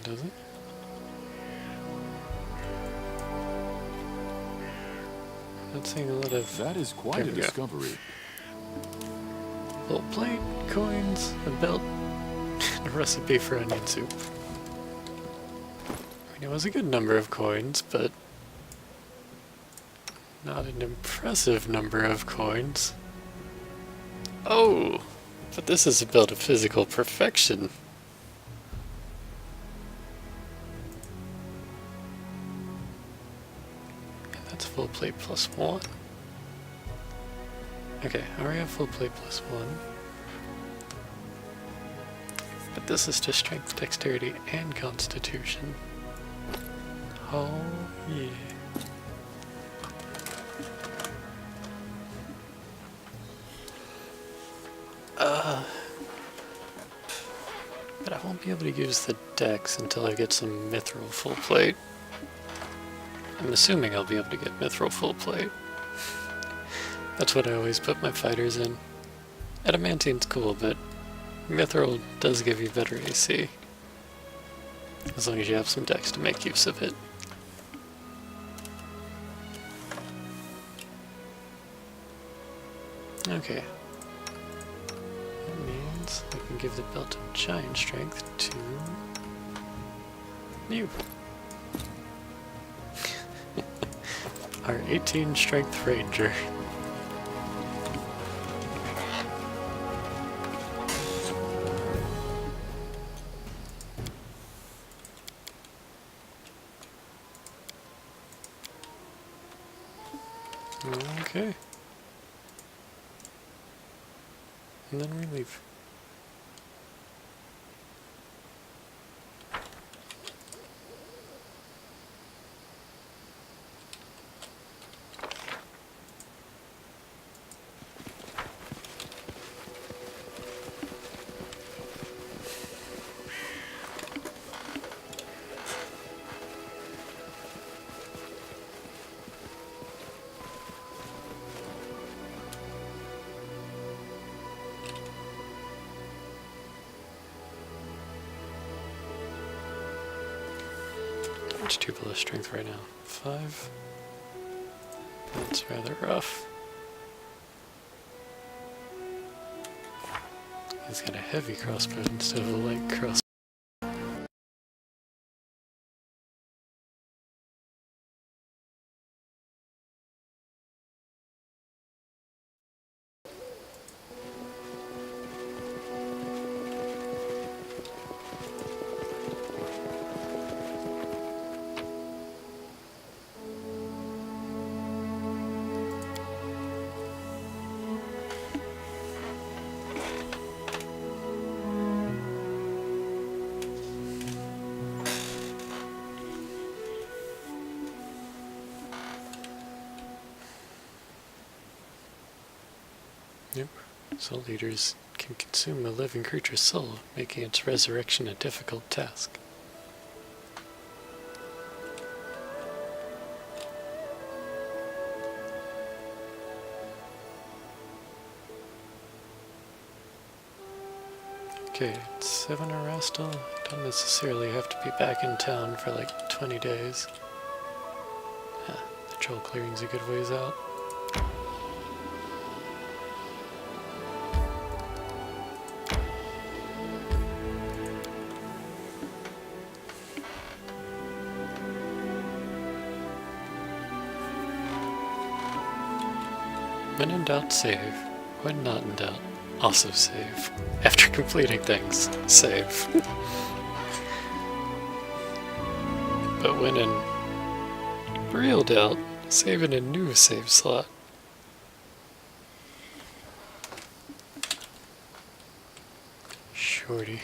Does it? Not seeing a lot of... That is quite There a we go. discovery. Full plate, coins, a belt, and a recipe for onion soup. I mean, it was a good number of coins, but not an impressive number of coins. Oh, but this is a build of physical perfection. And that's full plate plus 1. Okay, I already have full plate plus 1. But this is to strength, dexterity, and constitution. Oh, yeah. But I won't be able to use the dex until I get some mithril full plate. I'm assuming I'll be able to get mithril full plate. That's what I always put my fighters in. Adamantine's cool, but mithril does give you better AC. As long as you have some dex to make use of it. Okay. That means I can give the belt of giant strength to you. Our 18 strength ranger. Okay. And then we leave. What's 2 below strength right now? 5? That's rather rough. He's got a heavy crossbow instead of a light crossbow. Yep. Soul Eaters can consume a living creature's soul, making its resurrection a difficult task. Okay, 7 Arastal. Don't necessarily have to be back in town for like 20 days. The troll clearing's a good ways out. When in doubt, save. When not in doubt, also save. After completing things, save. But when in real doubt, save in a new save slot. Shorty.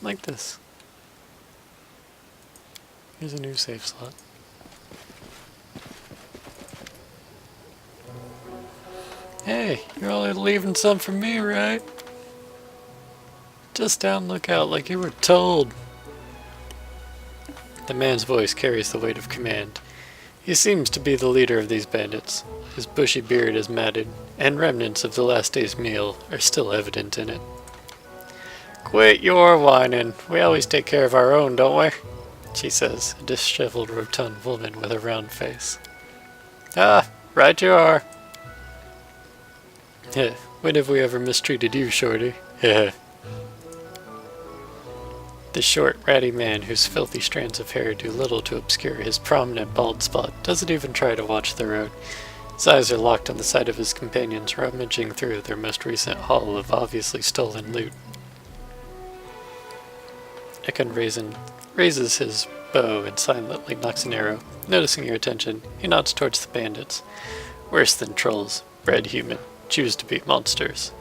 Like this. Here's a new save slot. Hey, you're only leaving some for me, right? Just down lookout like you were told. The man's voice carries the weight of command. He seems to be the leader of these bandits. His bushy beard is matted, and remnants of the last day's meal are still evident in it. Quit your whining. We always take care of our own, don't we? She says, a disheveled, rotund woman with a round face. Ah, right you are. Heh, when have we ever mistreated you, Shorty? Heh. The short, ratty man whose filthy strands of hair do little to obscure his prominent bald spot doesn't even try to watch the road. His eyes are locked on the sight of his companions rummaging through their most recent haul of obviously stolen loot. Ekon raises his bow and silently knocks an arrow. Noticing your attention, he nods towards the bandits. Worse than trolls, bred human, choose to be monsters.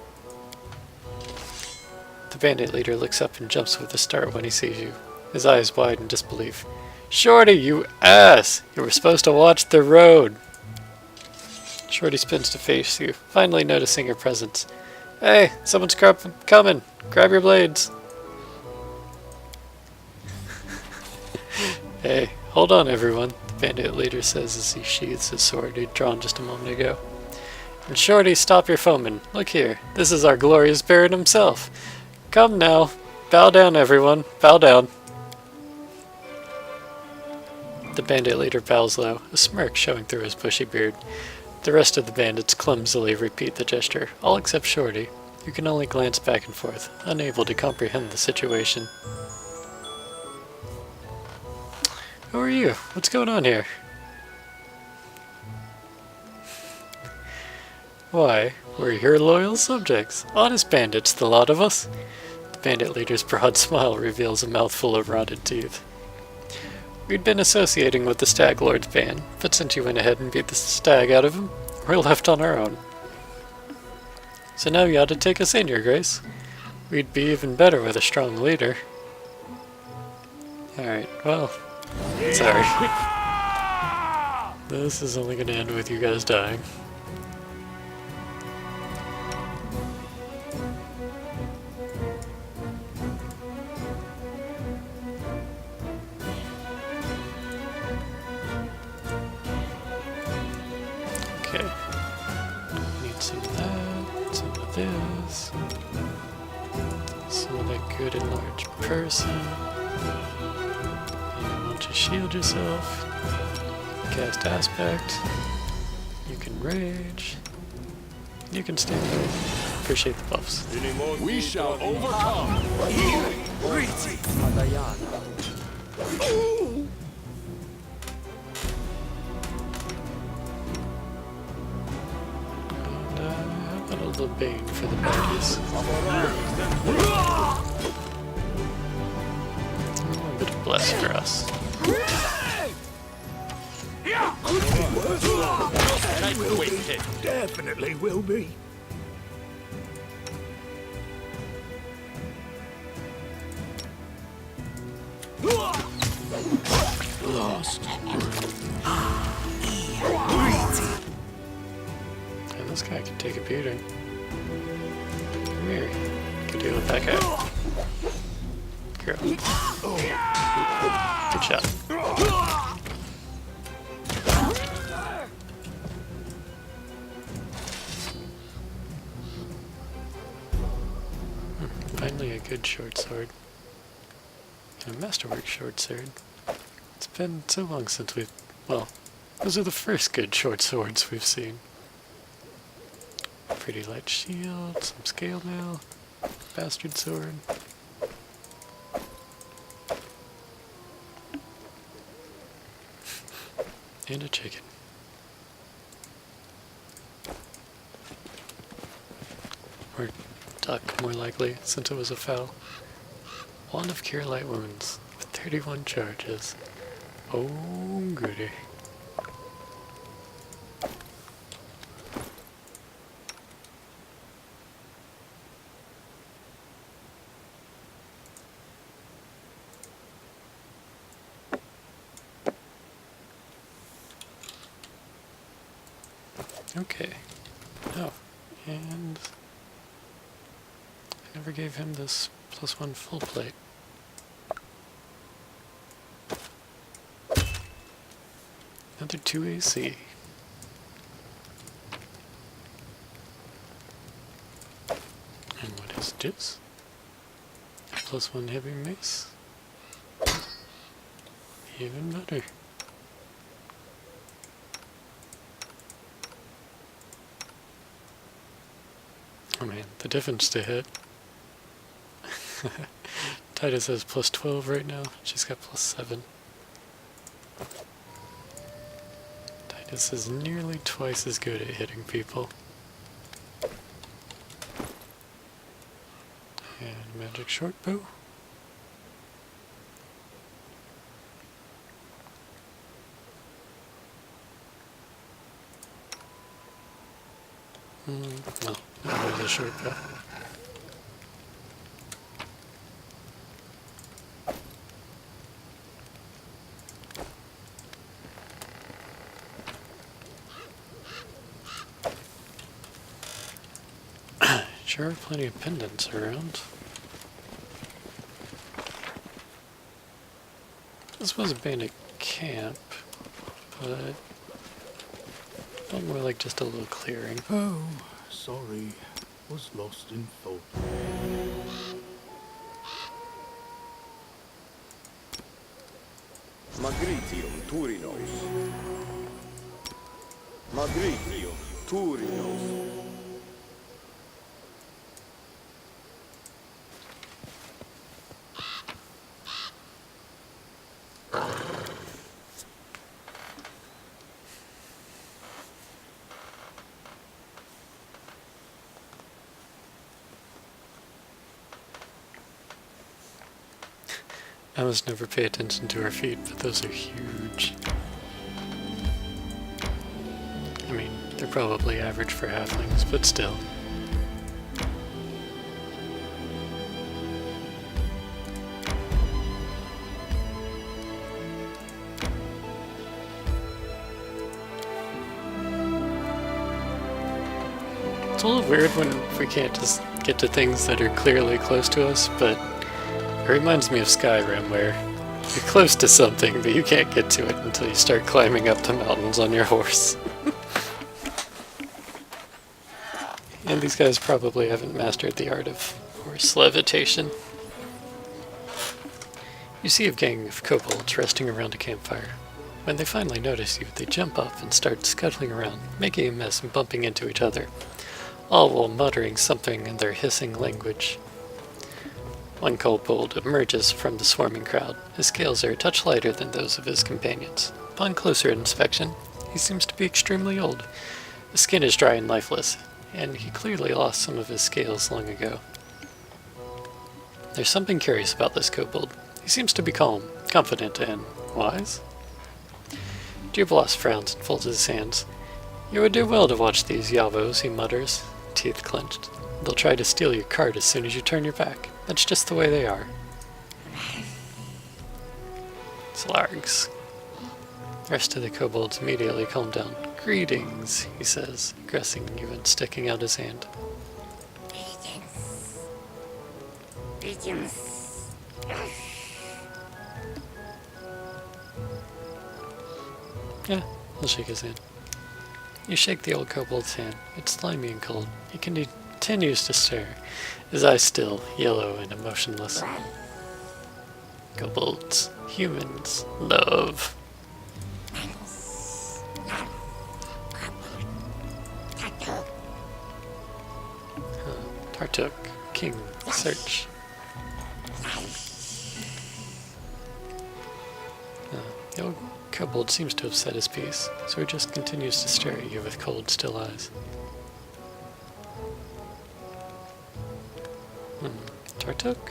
The bandit leader looks up and jumps with a start when he sees you, his eyes wide in disbelief. Shorty, you ass! You were supposed to watch the road! Shorty spins to face you, finally noticing your presence. Hey, someone's coming! Grab your blades! Hey, hold on everyone, the bandit leader says as he sheathes his sword he'd drawn just a moment ago. And Shorty, stop your foaming. Look here, this is our glorious Baron himself. Come now. Bow down, everyone. Bow down. The bandit leader bows low, a smirk showing through his bushy beard. The rest of the bandits clumsily repeat the gesture, all except Shorty, who can only glance back and forth, unable to comprehend the situation. Who are you? What's going on here? Why, we're your loyal subjects. Honest bandits, the lot of us. The bandit leader's broad smile reveals a mouthful of rotted teeth. We'd been associating with the Stag Lord's band, but since you went ahead and beat the stag out of him, we're left on our own. So now you ought to take us in, your grace. We'd be even better with a strong leader. Alright, well, sorry. This is only going to end with you guys dying. Okay. Need some of that, some of this. Some of that good and large person. You want to shield yourself. Cast Aspect. You can rage. You can stand there. Appreciate the buffs. We shall overcome. How about a little bane for the badges? A bit of bless for us. Definitely will be. Lost. And this guy can take a beating. Come here. Can deal with that guy. Girl. Good shot. Finally a good short sword. And a masterwork short sword. It's been so long since we've... well, those are the first good short swords we've seen. Pretty light shield, some scale mail, bastard sword. And a chicken. Or duck, more likely, since it was a fowl. Wand of Cure Light Wounds, with 31 charges. Oh, goody. Okay. Oh, And I never gave him this +1 full plate. Another 2 AC. And what is this? +1 heavy mace. Even better. Oh man, the difference to hit. Titus has +12 right now. She's got +7. Titus is nearly twice as good at hitting people. And magic short bow. No, that was a short bow. Sure are plenty of pendants around. This was a bandit camp, but felt more like just a little clearing. Oh, sorry. Was lost in thought. Magritium Turinos. Magritium Turinos. I must never pay attention to her feet, but those are huge. I mean, they're probably average for halflings, but still. It's a little weird when we can't just get to things that are clearly close to us, but it reminds me of Skyrim, where you're close to something, but you can't get to it until you start climbing up the mountains on your horse. And these guys probably haven't mastered the art of horse levitation. You see a gang of kobolds resting around a campfire. When they finally notice you, they jump up and start scuttling around, making a mess and bumping into each other, all while muttering something in their hissing language. One kobold emerges from the swarming crowd. His scales are a touch lighter than those of his companions. Upon closer inspection, he seems to be extremely old. His skin is dry and lifeless, and he clearly lost some of his scales long ago. There's something curious about this kobold. He seems to be calm, confident, and wise. Dubelos frowns and folds his hands. You would do well to watch these Yavos, he mutters, teeth clenched. They'll try to steal your cart as soon as you turn your back. That's just the way they are. Slargs. The rest of the kobolds immediately calm down. Greetings, he says, aggressing you and sticking out his hand. Greetings. Yeah, he'll shake his hand. You shake the old kobold's hand. It's slimy and cold. He continues to stare, his eyes still, yellow and emotionless. Kobolds, humans, love. Tartuk, king, search. The old kobold seems to have said his piece, so he just continues to stare at you with cold, still eyes. Tartuk?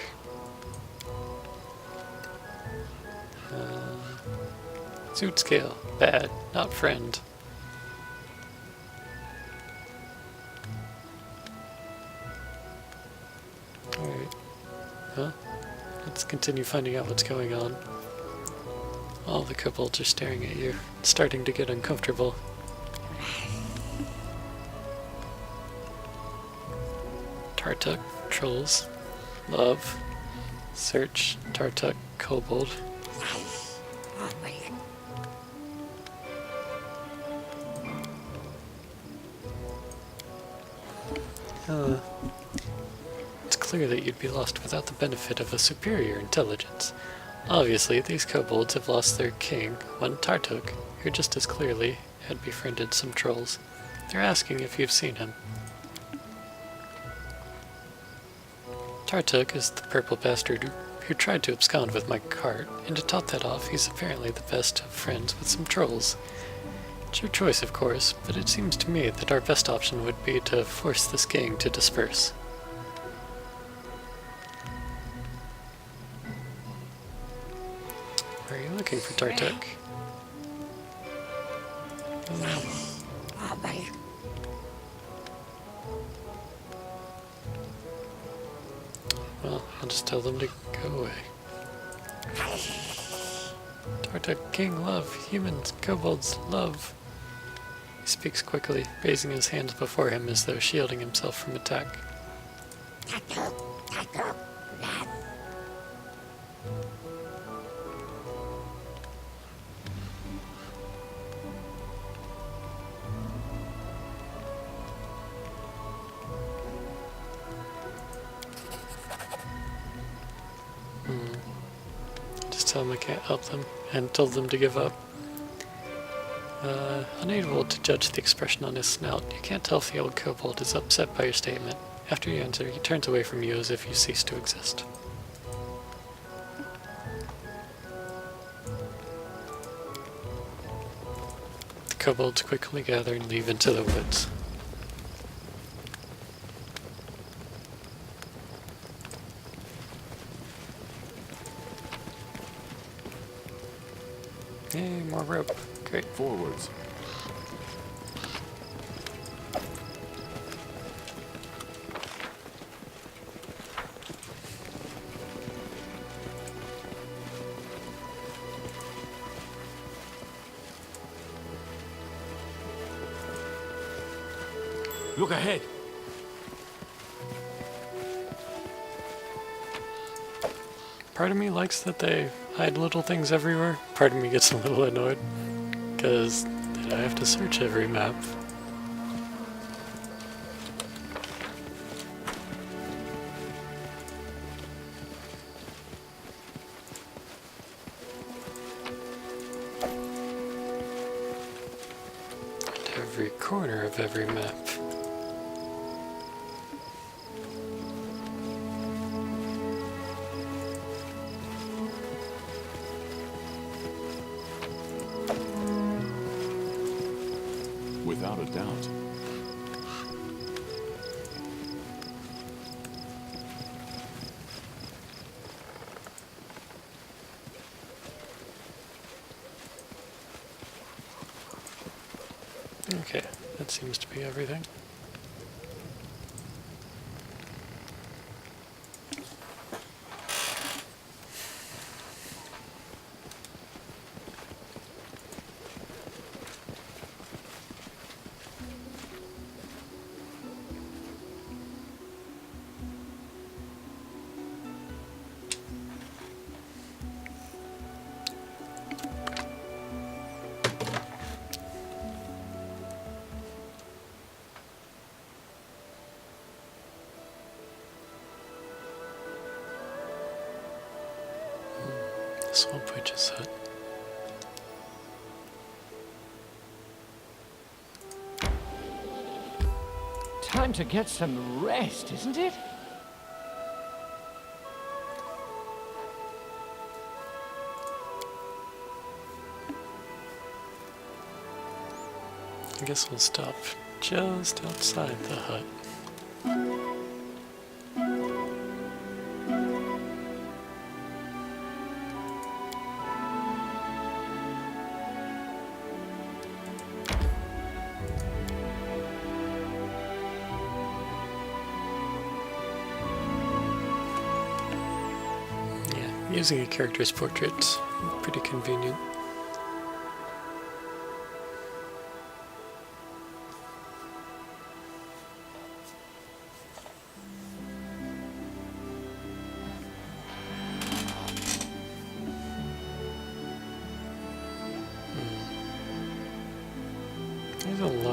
Suit scale, bad, not friend. Alright. Huh? Let's continue finding out what's going on. All the kobolds are staring at you, starting to get uncomfortable. Tartuk, trolls, love, search, Tartuk, kobold. It's clear that you'd be lost without the benefit of a superior intelligence. Obviously, these kobolds have lost their king, one Tartuk, who just as clearly had befriended some trolls. They're asking if you've seen him. Tartuk is the purple bastard who tried to abscond with my cart, and to top that off, he's apparently the best of friends with some trolls. It's your choice, of course, but it seems to me that our best option would be to force this gang to disperse. Are you looking for Tartuk? Well, I'll just tell them to go away. Tartuk, king, love, humans, kobolds, love. He speaks quickly, raising his hands before him as though shielding himself from attack. Just tell them I can't help them, and told them to give up. Unable to judge the expression on his snout, you can't tell if the old kobold is upset by your statement. After you answer, he turns away from you as if you cease to exist. The kobolds quickly gather and leave into the woods. Yay, more rope. Great. Forwards. Look ahead. Part of me likes that they hide little things everywhere. Part of me gets a little annoyed, because I have to search every map. And every corner of every map. Without a doubt. Okay, that seems to be everything. Swamp Witch's hut. Time to get some rest, isn't it? I guess we'll stop just outside the hut. Yeah, using a character's portrait's pretty convenient.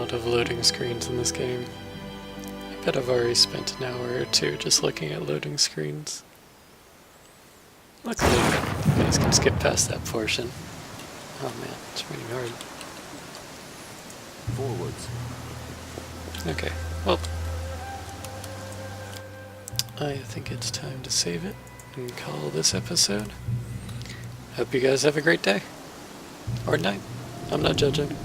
lot of loading screens in this game. I bet I've already spent an hour or two just looking at loading screens. Looks like you guys can skip past that portion. Oh man, it's raining hard. Forwards. Okay, well, I think it's time to save it and call this episode. Hope you guys have a great day. Or night. I'm not judging.